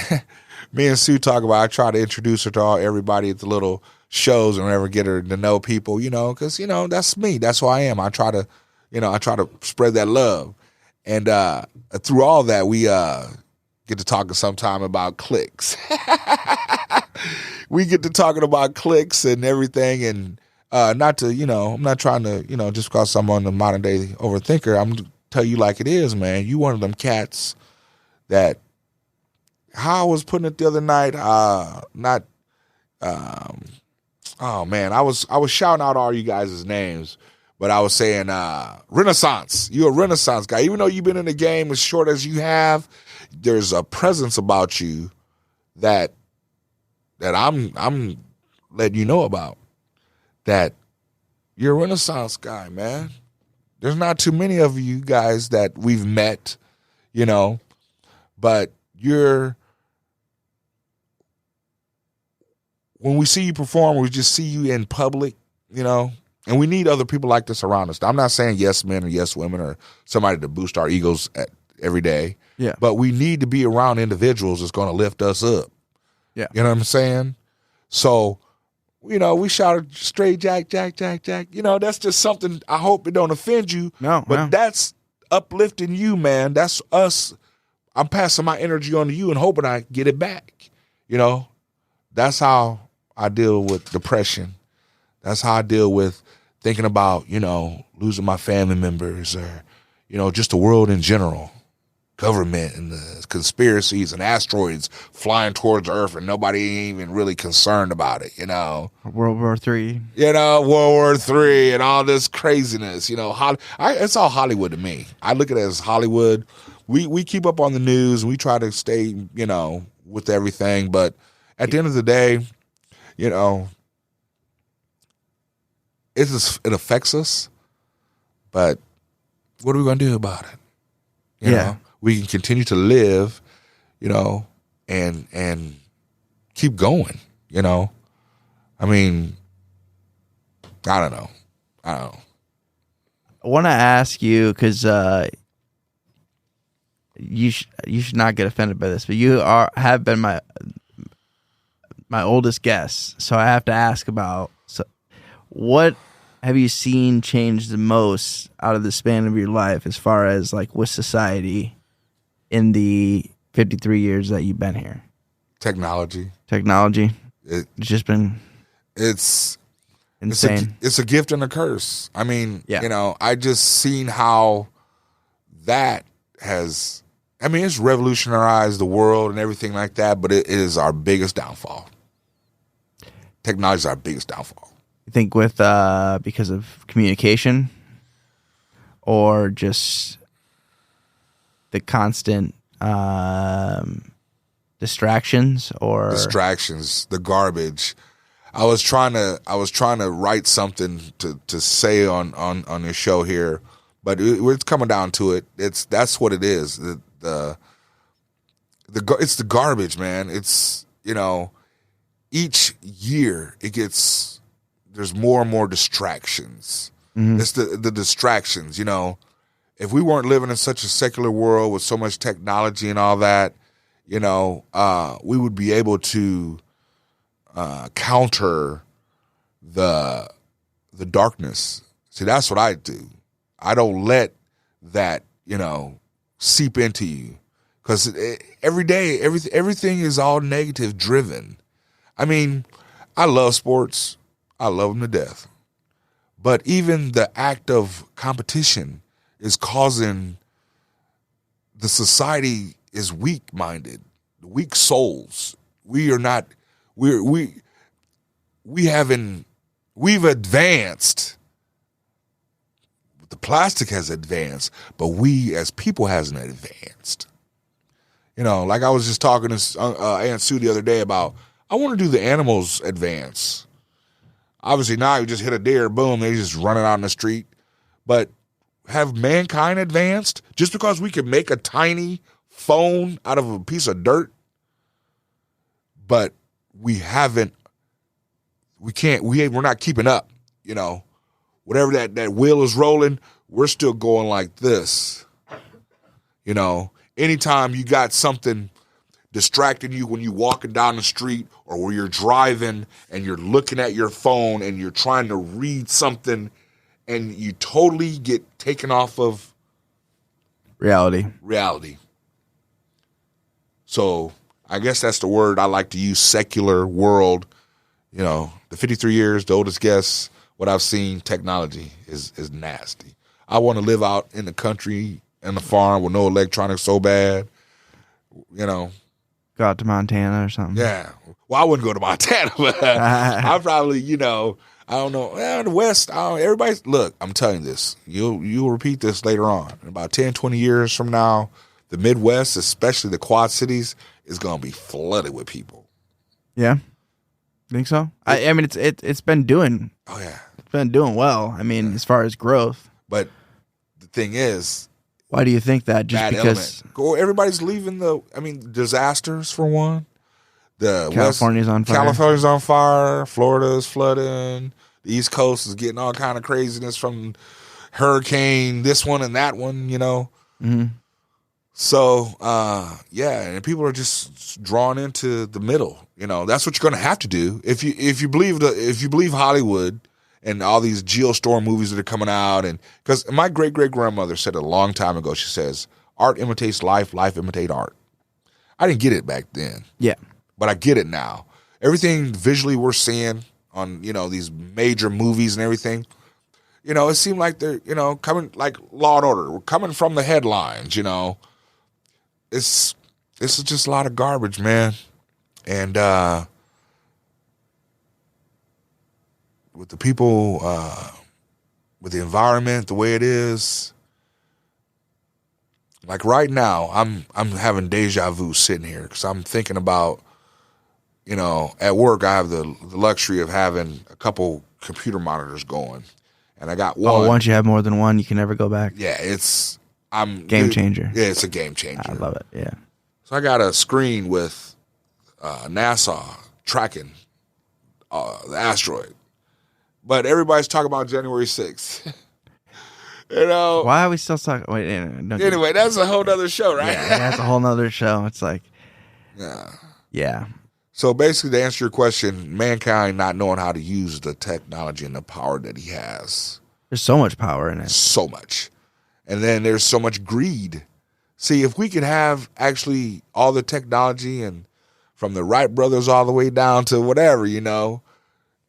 me and Sue talk about. I try to introduce her to everybody at the little shows and whatever, get her to know people, because that's me. That's who I am. I try to, spread that love, and through all that, we get to talking sometime about clicks. We get to talking about clicks and everything, and not to, I'm not trying to, just because I'm on the modern day overthinker, I'm gonna tell you like it is, man. You one of them cats that, how I was putting it the other night, oh man, I was shouting out all you guys' names, but I was saying Renaissance. You're a Renaissance guy. Even though you've been in the game as short as you have, there's a presence about you that I'm letting you know about. That you're a Renaissance guy, man. There's not too many of you guys that we've met, but when we see you perform, we just see you in public, and we need other people like this around us. I'm not saying yes men or yes women or somebody to boost our egos every day. Yeah. But we need to be around individuals that's going to lift us up. Yeah. You know what I'm saying? So, we shouted straight Jack, Jack, Jack, Jack. That's just something, I hope it don't offend you. No. But that's uplifting you, man. That's us. I'm passing my energy on to you and hoping I get it back. That's how I deal with depression. That's how I deal with thinking about, losing my family members or, just the world in general. Government and the conspiracies and asteroids flying towards Earth and nobody even really concerned about it, World War III. World War III and all this craziness, it's all Hollywood to me. I look at it as Hollywood. We keep up on the news and we try to stay, with everything. But at the end of the day, it affects us. But what are we going to do about it? You know? We can continue to live, and keep going, I mean, I don't know. I want to ask you, because you should not get offended by this, but you have been my oldest guest, so I have to ask about, what have you seen change the most out of the span of your life as far as like with society in the 53 years that you've been here? Technology. It's just been insane. It's a gift and a curse. I mean, yeah. I just seen how that has, it's revolutionized the world and everything like that, but it is our biggest downfall. Technology is our biggest downfall. You think with because of communication or just the constant distractions, the garbage. I was trying to write something to say on your show here, but it's coming down to it. That's what it is. It's the garbage, man. It's each year there's more and more distractions. Mm-hmm. It's the distractions, If we weren't living in such a secular world with so much technology and all that, we would be able to counter the darkness. See, that's what I do. I don't let that, seep into you, because every day, everything is all negative driven. I mean, I love sports. I love them to death. But even the act of competition is causing the society is weak-minded, weak souls. We've advanced. The plastic has advanced, but we as people hasn't advanced. Like I was just talking to Aunt Sue the other day about, I want to do the animals advance. Obviously now you just hit a deer, boom, they just running out in the street. But have mankind advanced just because we can make a tiny phone out of a piece of dirt? But we're not keeping up, whatever that wheel is rolling, we're still going like this. You know, anytime you got something distracting you when you're walking down the street or where you're driving and you're looking at your phone and you're trying to read something and you totally get taken off of reality. So I guess that's the word I like to use, secular world. You know, the 53 years, the oldest guess, what I've seen, technology is nasty. I want to live out in the country, in the farm with no electronics so bad, you know. Go out to Montana or something. Yeah. Well, I wouldn't go to Montana, but I probably, you know, I don't know. The West, everybody's, look, I'm telling you this. You'll repeat this later on. In about 10, 20 years from now, the Midwest, especially the Quad Cities, is going to be flooded with people. Yeah. Think so? I mean, it's been doing. Oh, yeah. It's been doing well. I mean, as far as growth. But the thing is, why do you think that? Just because everybody's leaving disasters for one. California's on fire. California's on fire. Florida's flooding. The East Coast is getting all kind of craziness from hurricane, this one and that one, you know. Mm-hmm. So, and people are just drawn into the middle. You know, that's what you're going to have to do if you believe Hollywood and all these geostorm movies that are coming out. And because my great grandmother said it a long time ago, she says, "Art imitates life, life imitates art." I didn't get it back then. Yeah, but I get it now. Everything visually we're seeing on, you know, these major movies and everything, you know, it seemed like they're, you know, coming like Law and Order. We're coming from the headlines, you know. This is just a lot of garbage, man. And with the people, with the environment the way it is, like right now, I'm having deja vu sitting here because I'm thinking about, you know, at work I have the luxury of having a couple computer monitors going, and I got one. Oh, once you have more than one, you can never go back. Yeah, game changer. Yeah, it's a game changer. I love it. Yeah. So I got a screen with NASA tracking the asteroid, but everybody's talking about January 6th. You know, why are we still talking? Wait, anyway, that's a whole nother show, right? Yeah, that's a whole nother show. It's like, yeah. So basically, to answer your question, mankind not knowing how to use the technology and the power that he has. There's so much power in it. So much. And then there's so much greed. See, if we could have actually all the technology and from the Wright brothers all the way down to whatever, you know,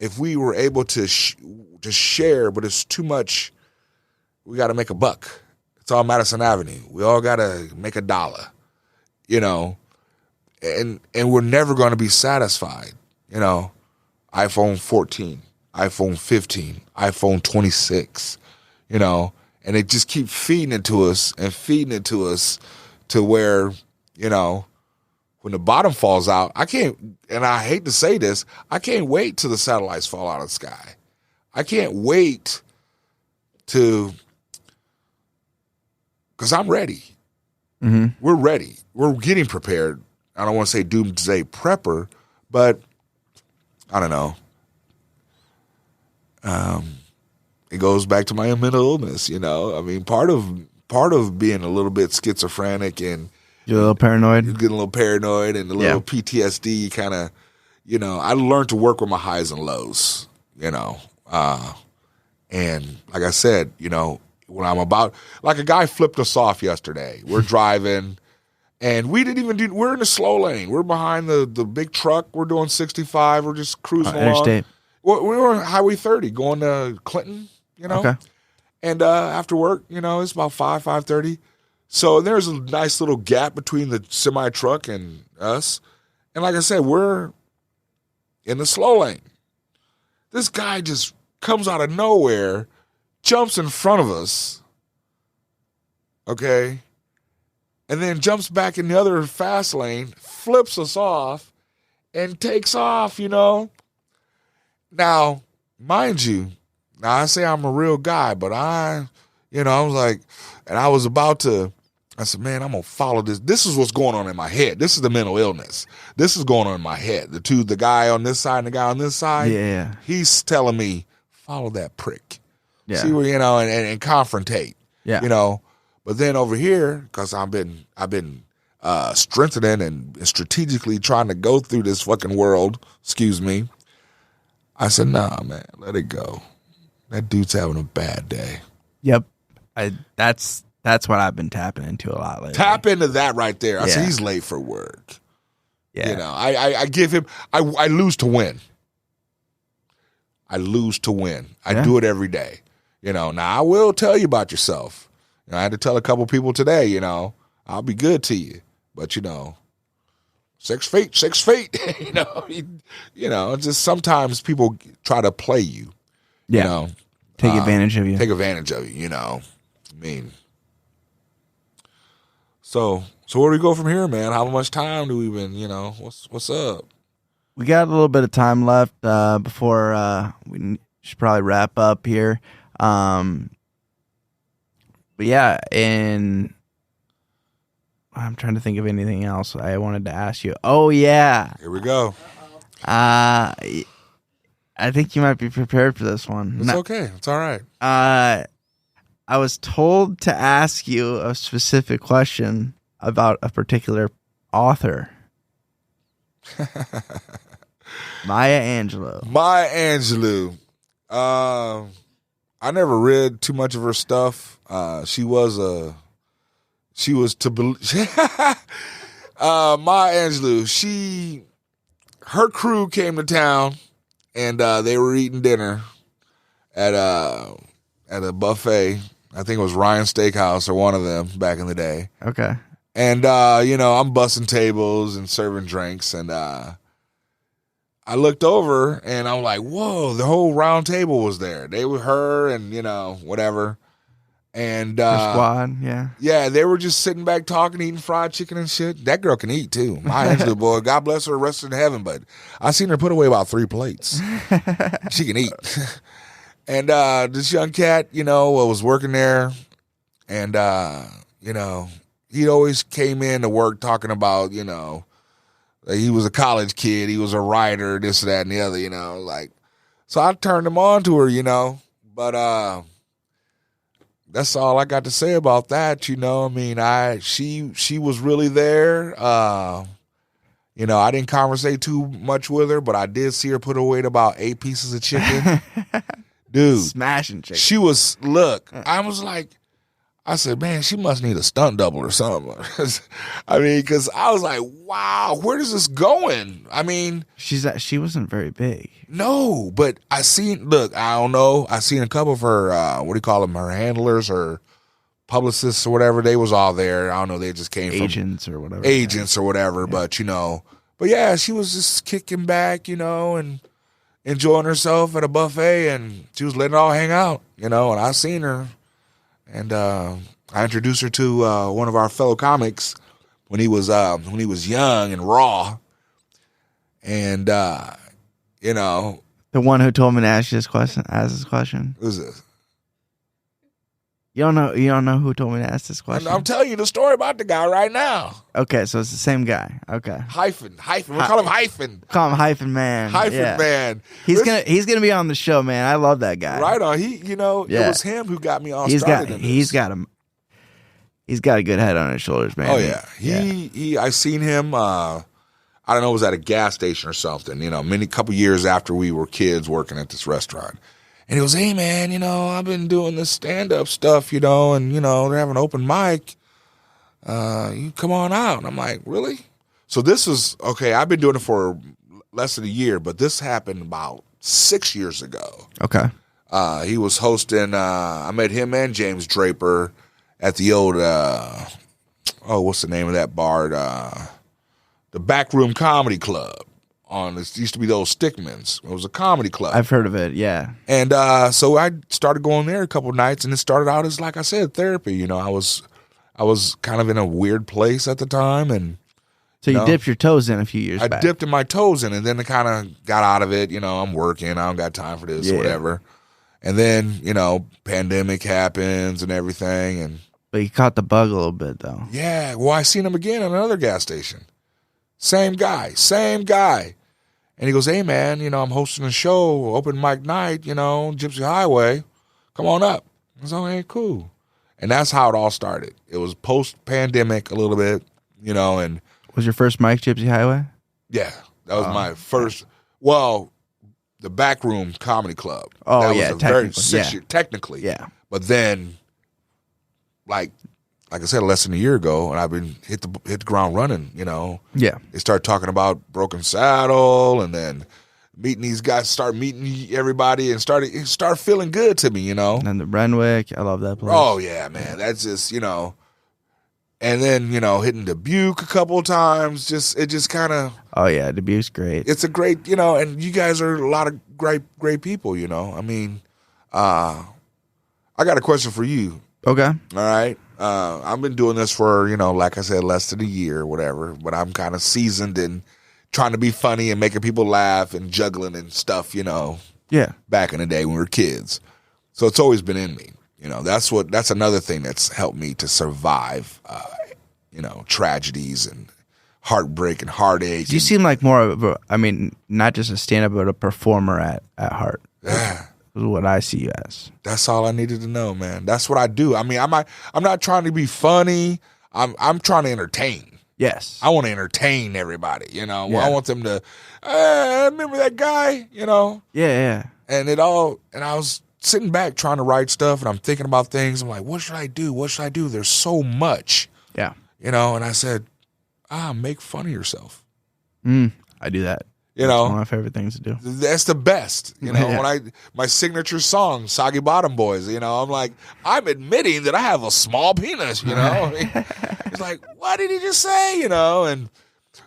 if we were able to share, but it's too much, we got to make a buck. It's all Madison Avenue. We all got to make $1, you know, and we're never going to be satisfied. You know, iPhone 14, iPhone 15, iPhone 26, you know, and they just keep feeding it to us to where, you know, when the bottom falls out, I hate to say this, I can't wait till the satellites fall out of the sky. I can't wait because I'm ready. Mm-hmm. We're ready. We're getting prepared. I don't want to say doomsday prepper, but I don't know. It goes back to my mental illness, you know. I mean, part of being a little bit schizophrenic and you're a little paranoid. You get a little paranoid and a little PTSD kind of, you know, I learned to work with my highs and lows, you know. And like I said, you know, when I'm about, like a guy flipped us off yesterday. We're driving and we're in the slow lane. We're behind the big truck. We're doing 65. We're just cruising along. Interstate. We were on Highway 30 going to Clinton, you know. Okay. And after work, you know, it's about 5:30. So there's a nice little gap between the semi truck and us. And like I said, we're in the slow lane. This guy just comes out of nowhere, jumps in front of us, okay, and then jumps back in the other fast lane, flips us off, and takes off, you know. Now, mind you, I say I'm a real guy, but I was like, and I was about to, I said, man, I'm going to follow this. This is what's going on in my head. This is the mental illness. This is going on in my head. The guy on this side and the guy on this side, yeah, he's telling me, follow that prick. Yeah. See where, and confrontate. Yeah. But then over here, because I've been strengthening and strategically trying to go through this fucking world, excuse me, I said, nah, man, let it go. That dude's having a bad day. Yep. That's what I've been tapping into a lot lately. Tap into that right there. I said, he's late for work. Yeah. I give him, I lose to win. I lose to win. I do it every day. Now I will tell you about yourself. I had to tell a couple people today, I'll be good to you. But, 6 feet. Just sometimes people try to play you. Yeah. Take advantage of you. Take advantage of you, I mean. So where do we go from here, man? How much time do we been, what's up? We got a little bit of time left before we should probably wrap up here. But yeah, and I'm trying to think of anything else I wanted to ask you. Oh yeah. Here we go. I think you might be prepared for this one. It's okay. It's all right. I was told to ask you a specific question about a particular author. Maya Angelou. Maya Angelou. I never read too much of her stuff. Maya Angelou, her crew came to town and they were eating dinner at a buffet. I think it was Ryan Steakhouse or one of them back in the day. Okay. And I'm bussing tables and serving drinks, and I looked over and I'm like, whoa, the whole round table was there. They were her and, whatever. And the squad, yeah. Yeah, they were just sitting back talking, eating fried chicken and shit. That girl can eat too. My Angelou, boy, God bless her, rested in heaven, but I seen her put away about 3 plates. She can eat. And this young cat, was working there, and he always came in to work talking about, he was a college kid, he was a writer, this, that, and the other, So I turned him on to her, but that's all I got to say about that, I mean, she was really there. I didn't conversate too much with her, but I did see her put away about 8 pieces of chicken. Dude. Smashing chicken. She was, I was like, I said, man, she must need a stunt double or something. I mean, because I was like, wow, where is this going? I mean. She wasn't very big. No, but I don't know. I seen a couple of her, her handlers or publicists or whatever. They was all there. I don't know. They just came Agents from. or whatever. Agents or whatever. Yeah. But yeah, she was just kicking back, and enjoying herself at a buffet, and she was letting it all hang out, and I seen her. And I introduced her to one of our fellow comics when he was young and raw, and the one who told me to ask this question. Who's this? You don't know who told me to ask this question? I'm telling you the story about the guy right now. Okay, so it's the same guy. Okay. Hyphen. We call him Hyphen. Call him Hyphen Man. Man. He's gonna be on the show, man. I love that guy. Right on. It was him who got me all started. He's got a good head on his shoulders, man. Oh yeah. I seen him. I don't know. It was at a gas station or something. Couple years after we were kids working at this restaurant. And he goes, hey, man, I've been doing this stand-up stuff, and, they're having an open mic. You come on out. And I'm like, really? So this is, okay, I've been doing it for less than a year, but this happened about 6 years ago. Okay. He was hosting, I met him and James Draper at the old, what's the name of that bar? The Backroom Comedy Club. It used to be those Stickmans. It was a comedy club. I've heard of it, yeah. And so I started going there a couple of nights, and it started out as, like I said, therapy. I was kind of in a weird place at the time, and so you dipped your toes in a few years back. I dipped in my toes in, and then I kind of got out of it. I'm working. I don't got time for this or whatever. And then pandemic happens and everything, but you caught the bug a little bit though. Yeah. Well, I seen him again at another gas station. Same guy. And he goes, hey, man, I'm hosting a show, open mic night, Gypsy Highway. come on up. I was like, hey, cool. And that's how it all started. It was post-pandemic a little bit, and Was your first mic Gypsy Highway? yeah, that was my first. Well, the Backroom Comedy Club. Oh, that yeah, was a very technically, technically. Yeah. But then, like I said, less than a year ago, and I've been hit the ground running. Yeah. They started talking about Broken Saddle, and then meeting these guys, start meeting everybody, and start feeling good to me. And then the Renwick, I love that place. Oh yeah, man, that's just and then hitting Dubuque a couple of times. It just kind of. Oh yeah, Dubuque's great. It's a great, and you guys are a lot of great people. I mean, I got a question for you. Okay. All right. I've been doing this for, like I said, less than a year or whatever, but I'm kind of seasoned in trying to be funny and making people laugh and juggling and stuff, Yeah. back in the day when we were kids. So it's always been in me. That's another thing that's helped me to survive, tragedies and heartbreak and heartache. You seem like more of not just a stand-up, but a performer at heart. Yeah. Is what I see you as. That's all I needed to know, man. That's what I do. I mean, I'm not trying to be funny. I'm trying to entertain. Yes. I want to entertain everybody, Yeah. I want them to, remember that guy, Yeah. And I was sitting back trying to write stuff, and I'm thinking about things. I'm like, what should I do? What should I do? There's so much, Yeah. and I said, make fun of yourself. I do that. That's one of my favorite things to do. That's the best. Yeah. When my signature song, Soggy Bottom Boys, I'm like, I'm admitting that I have a small penis, It's like, what did he just say, and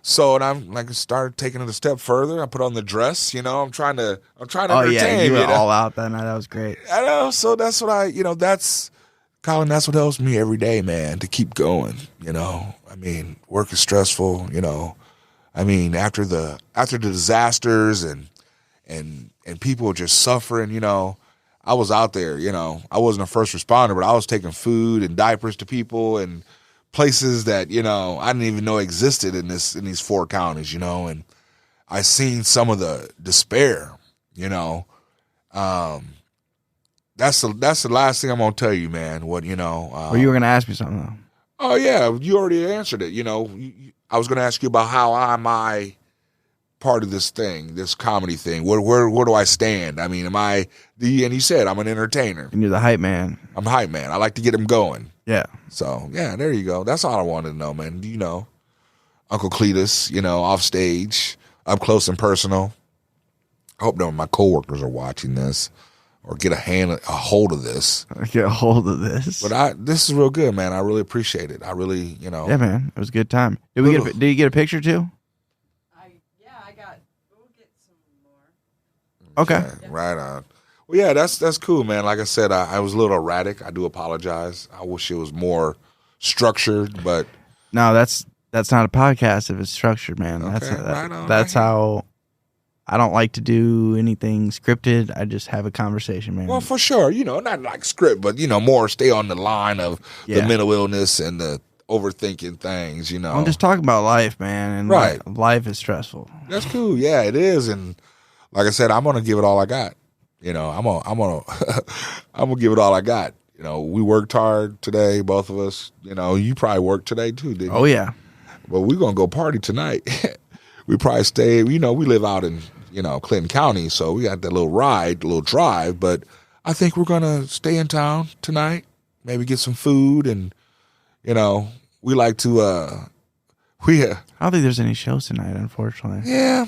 so, and I'm like, started taking it a step further. I put on the dress, I'm trying to entertain. Oh yeah, you were all out that night. That was great. I know. So that's what Colin, that's what helps me every day, man, to keep going, I mean, work is stressful, I mean, after the disasters and people just suffering, I was out there, I wasn't a first responder, but I was taking food and diapers to people and places that, I didn't even know existed in these 4 counties, and I seen some of the despair, that's the last thing I'm gonna tell you, man. What Well, you were gonna ask me something though. Oh yeah, you already answered it. I was going to ask you about how am I part of this thing, this comedy thing. Where do I stand? I mean, and you said I'm an entertainer. And you're the hype man. I'm a hype man. I like to get them going. Yeah. So yeah, there you go. That's all I wanted to know, man. Uncle Cletus, off stage, up close and personal. I hope none of my coworkers are watching this or get a hold of this. Get a hold of this. But this is real good, man. I really appreciate it. I really, Yeah, man. It was a good time. Did you get a picture too? We'll get some more. Okay. Yeah, right on. Well, yeah, that's cool, man. Like I said, I was a little erratic. I do apologize. I wish it was more structured, but No, that's not a podcast if it's structured, man. Okay, right on. That's how I don't like to do anything scripted. I just have a conversation, man. well, for sure, not like script, but more stay on the line of the Yeah. mental illness and the overthinking things. I'm just talking about life, man. And Right. life is stressful. That's cool. Yeah, it is. And like I said, I'm gonna give it all I got. I'm gonna I'm gonna give it all I got. We worked hard today, both of us. You probably worked today too, didn't you? Oh yeah. Well, we're gonna go party tonight. We probably stay. We live out in Clinton County, so we got that little drive. But I think we're gonna stay in town tonight. Maybe get some food, and we like to. I don't think there's any shows tonight, unfortunately. Yeah.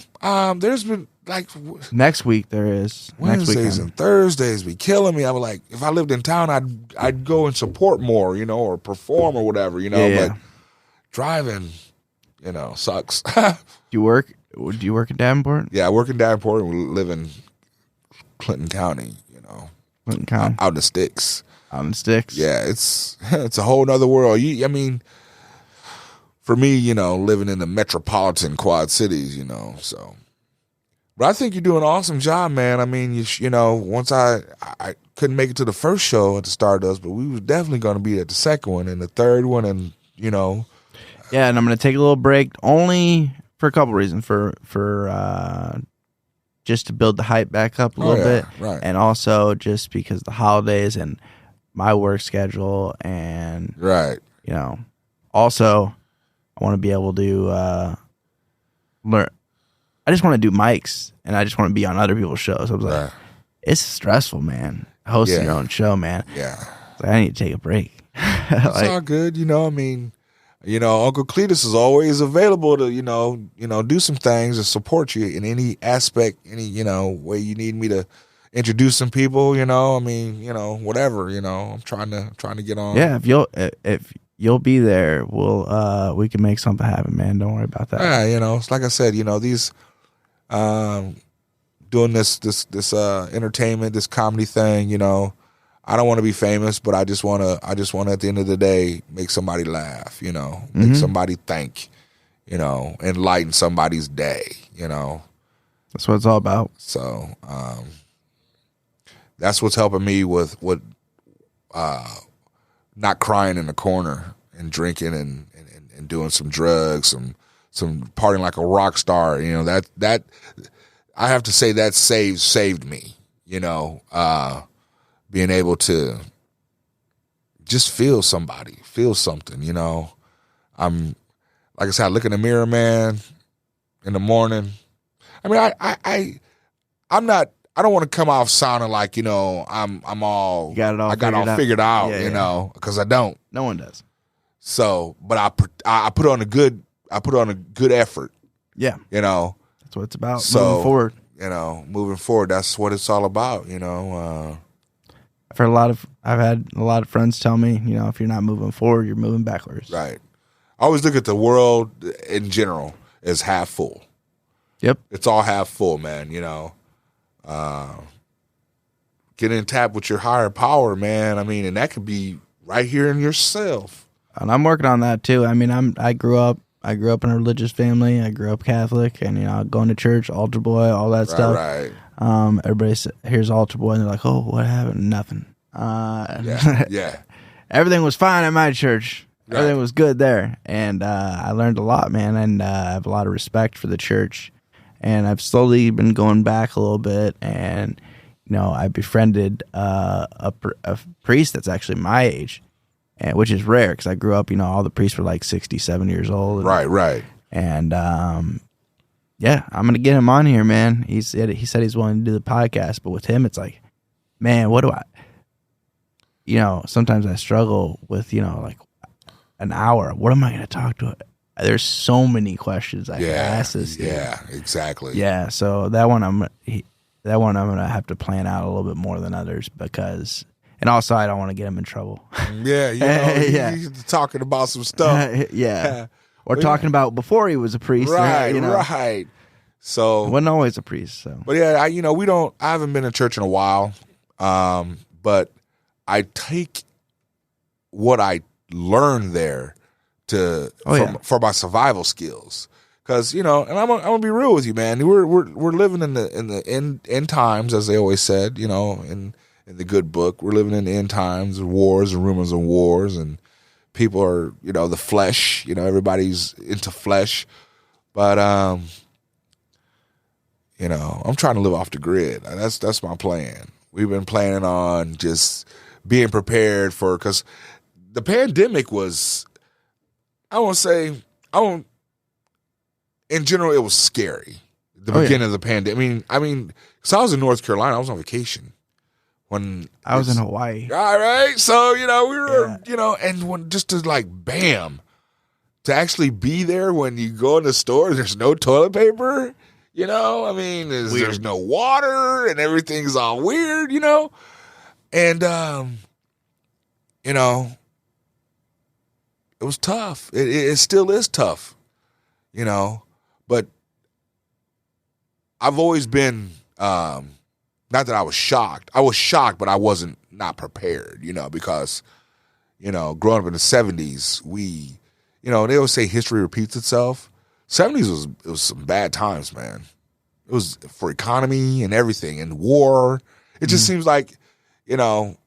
There's been like Next week there is. Next Wednesdays weekend. and Thursdays be killing me. I was like, if I lived in town, I'd go and support more, or perform or whatever, Yeah. But driving, sucks. Do you work in Davenport? Yeah, I work in Davenport and we live in Clinton County, Clinton County. out in the sticks. Out in sticks. Yeah, it's a whole nother world. I mean, for me, living in the metropolitan Quad Cities, so. But I think you're doing an awesome job, man. I mean, once I couldn't make it to the first show at the Stardust, but we was definitely going to be at the second one and the third one, and Yeah, and I'm going to take a little break only for a couple reasons. For just to build the hype back up a little bit. Right. And also just because the holidays and my work schedule and, Right. you know, also I want to be able to learn. I just want to do mics and I just want to be on other people's shows. I was like, it's stressful, man. Hosting your own show, man. Yeah. Like, I need to take a break. It's all good, you know. I mean, you know, Uncle Cletus is always available to, you know, do some things and support you in any aspect, any, you know, way you need me to introduce some people, you know. I mean, you know, whatever, you know. I'm trying to get on. Yeah, if you'll be there, we can make something happen, man. Don't worry about that. Yeah, you know, it's like I said, you know, these doing this entertainment, this comedy thing, you know. I don't want to be famous, but I just want to at the end of the day make somebody laugh, you know, make somebody think, you know, enlighten somebody's day, you know. That's what it's all about. So that's what's helping me with not crying in the corner and drinking and doing some drugs, some partying like a rock star, you know. That I have to say that saved me, you know. Being able to just feel something, you know. I'm, like I said, I look in the mirror, man, in the morning. I mean, I don't want to come off sounding like, you know, I'm all, you got it all I got it all figured out, you know, because I don't. No one does. So, but I put on a good effort. Yeah. You know. That's what it's about. So, moving forward. You know, moving forward, that's what it's all about, you know. I've had a lot of friends tell me, you know, if you're not moving forward, you're moving backwards. Right. I always look at the world in general as half full. Yep. It's all half full, man, you know. Get in tap with your higher power, man. I mean, and that could be right here in yourself. And I'm working on that too. I mean, I grew up in a religious family. I grew up Catholic, and, you know, going to church, altar boy, all that stuff. Right. Everybody hears altar boy, and they're like, "Oh, what happened? Nothing." Yeah. Everything was fine at my church. Right. Everything was good there, and I learned a lot, man. And I have a lot of respect for the church. And I've slowly been going back a little bit, and, you know, I befriended a priest that's actually my age, which is rare because I grew up, you know, all the priests were like 67 years old. Right. And yeah, I'm gonna get him on here, man. He said he's willing to do the podcast, but with him, it's like, man, what do I? You know, sometimes I struggle with, you know, like an hour. What am I gonna talk to? There's so many questions I can ask this dude. Yeah, exactly. Yeah, so that one I'm gonna have to plan out a little bit more than others because, and also I don't want to get him in trouble. Yeah, you know, he's talking about some stuff. Yeah. Or talking about before he was a priest. Right, you know. right. So I wasn't always a priest. So, but yeah, I haven't been in church in a while, but I take what I learned there for my survival skills, because, you know, and I'm gonna be real with you, man. We're living in the end times, as they always said, you know, in the good book. We're living in the end times, wars and rumors of wars, and people are, you know, the flesh. You know, everybody's into flesh, but you know, I'm trying to live off the grid. That's my plan. We've been planning on just being prepared because the pandemic was, in general, it was scary. The beginning of the pandemic. I mean, because I was in North Carolina, I was on vacation when I was in Hawaii. All right, so, you know, we were, you know, and when just to like, bam, to actually be there when you go in the store, there's no toilet paper. You know, I mean, there's no water and everything's all weird, you know? And, you know, it was tough. It still is tough, you know? But I've always been, not that I was shocked. I was shocked, but I wasn't not prepared, you know, because, you know, growing up in the 70s, you know, they always say history repeats itself. 70s was some bad times, man. It was for economy and everything, and war. It just seems like, you know,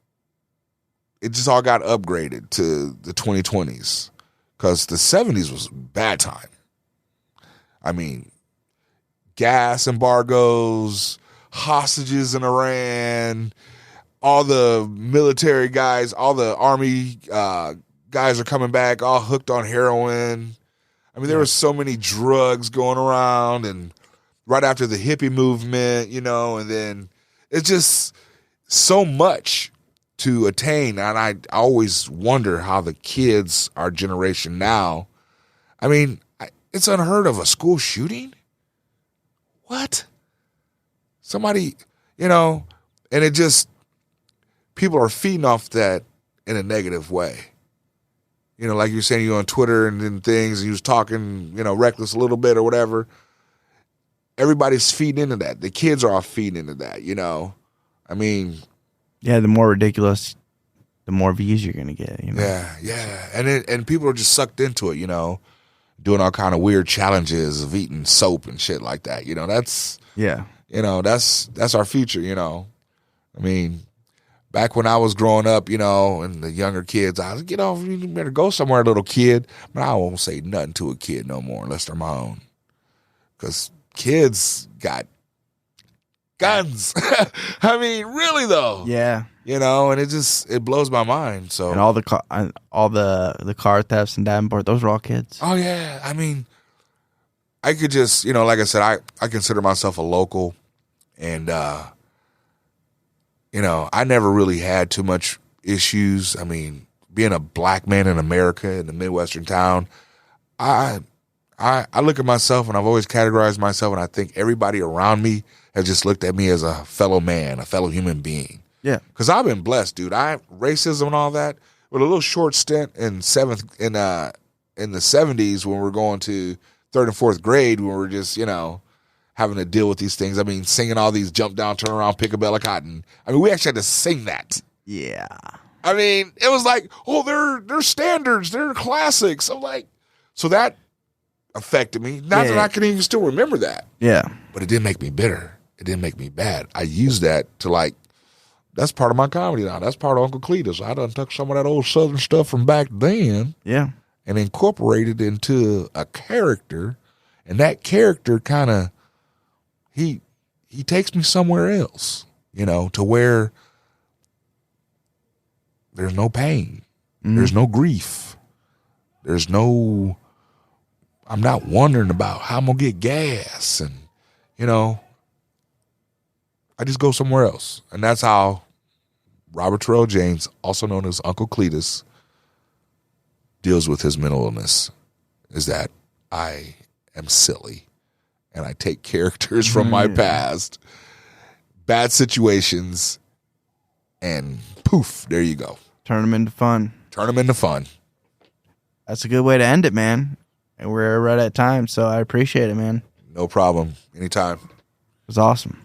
it just all got upgraded to the 2020s, because the 70s was a bad time. I mean, gas embargoes, hostages in Iran, all the military guys, all the army guys are coming back, all hooked on heroin. I mean, there were so many drugs going around, and right after the hippie movement, and then it's just so much to attain. And I always wonder how the kids, our generation now, I mean, it's unheard of, a school shooting. What? Somebody, and it just, people are feeding off that in a negative way. Like you're saying, you're on Twitter and things, and you was talking, reckless a little bit or whatever. Everybody's feeding into that. The kids are all feeding into that, I mean. Yeah, the more ridiculous, the more views you're going to get, Yeah. And people are just sucked into it, doing all kind of weird challenges of eating soap and shit like that. That's, that's our future, I mean, back when I was growing up, and the younger kids, I was, you better go somewhere, little kid. But I won't say nothing to a kid no more unless they're my own. Because kids got guns. I mean, really though. Yeah. And it blows my mind. So, and all the car thefts and davenport, those were all kids. Oh yeah. I mean, I could just, like I said, I consider myself a local, and I never really had too much issues. I mean, being a black man in America, in a Midwestern town, I look at myself, and I've always categorized myself, and I think everybody around me has just looked at me as a fellow man, a fellow human being. Yeah. Because I've been blessed, dude. Racism and all that, with a little short stint in the 70s when we were going to 3rd and 4th grade, when we were just, having to deal with these things. I mean, singing all these jump down, turn around, pick a bell of cotton. I mean, we actually had to sing that. Yeah. I mean, it was like, oh, they're standards, they're classics. I'm like, so that affected me. Not that I can even still remember that. Yeah. But it didn't make me bitter. It didn't make me bad. I used that to that's part of my comedy now. That's part of Uncle Cletus. I done took some of that old Southern stuff from back then. Yeah. And incorporated into a character. And that character kind of, he takes me somewhere else, to where there's no pain. Mm-hmm. There's no grief. I'm not wondering about how I'm going to get gas. And, I just go somewhere else. And that's how Robert Terrell Jaynes, also known as Uncle Cletus, deals with his mental illness, is that I am silly. And I take characters from my past, bad situations, and poof, there you go. Turn them into fun. That's a good way to end it, man. And we're right at time, so I appreciate it, man. No problem. Anytime. It was awesome.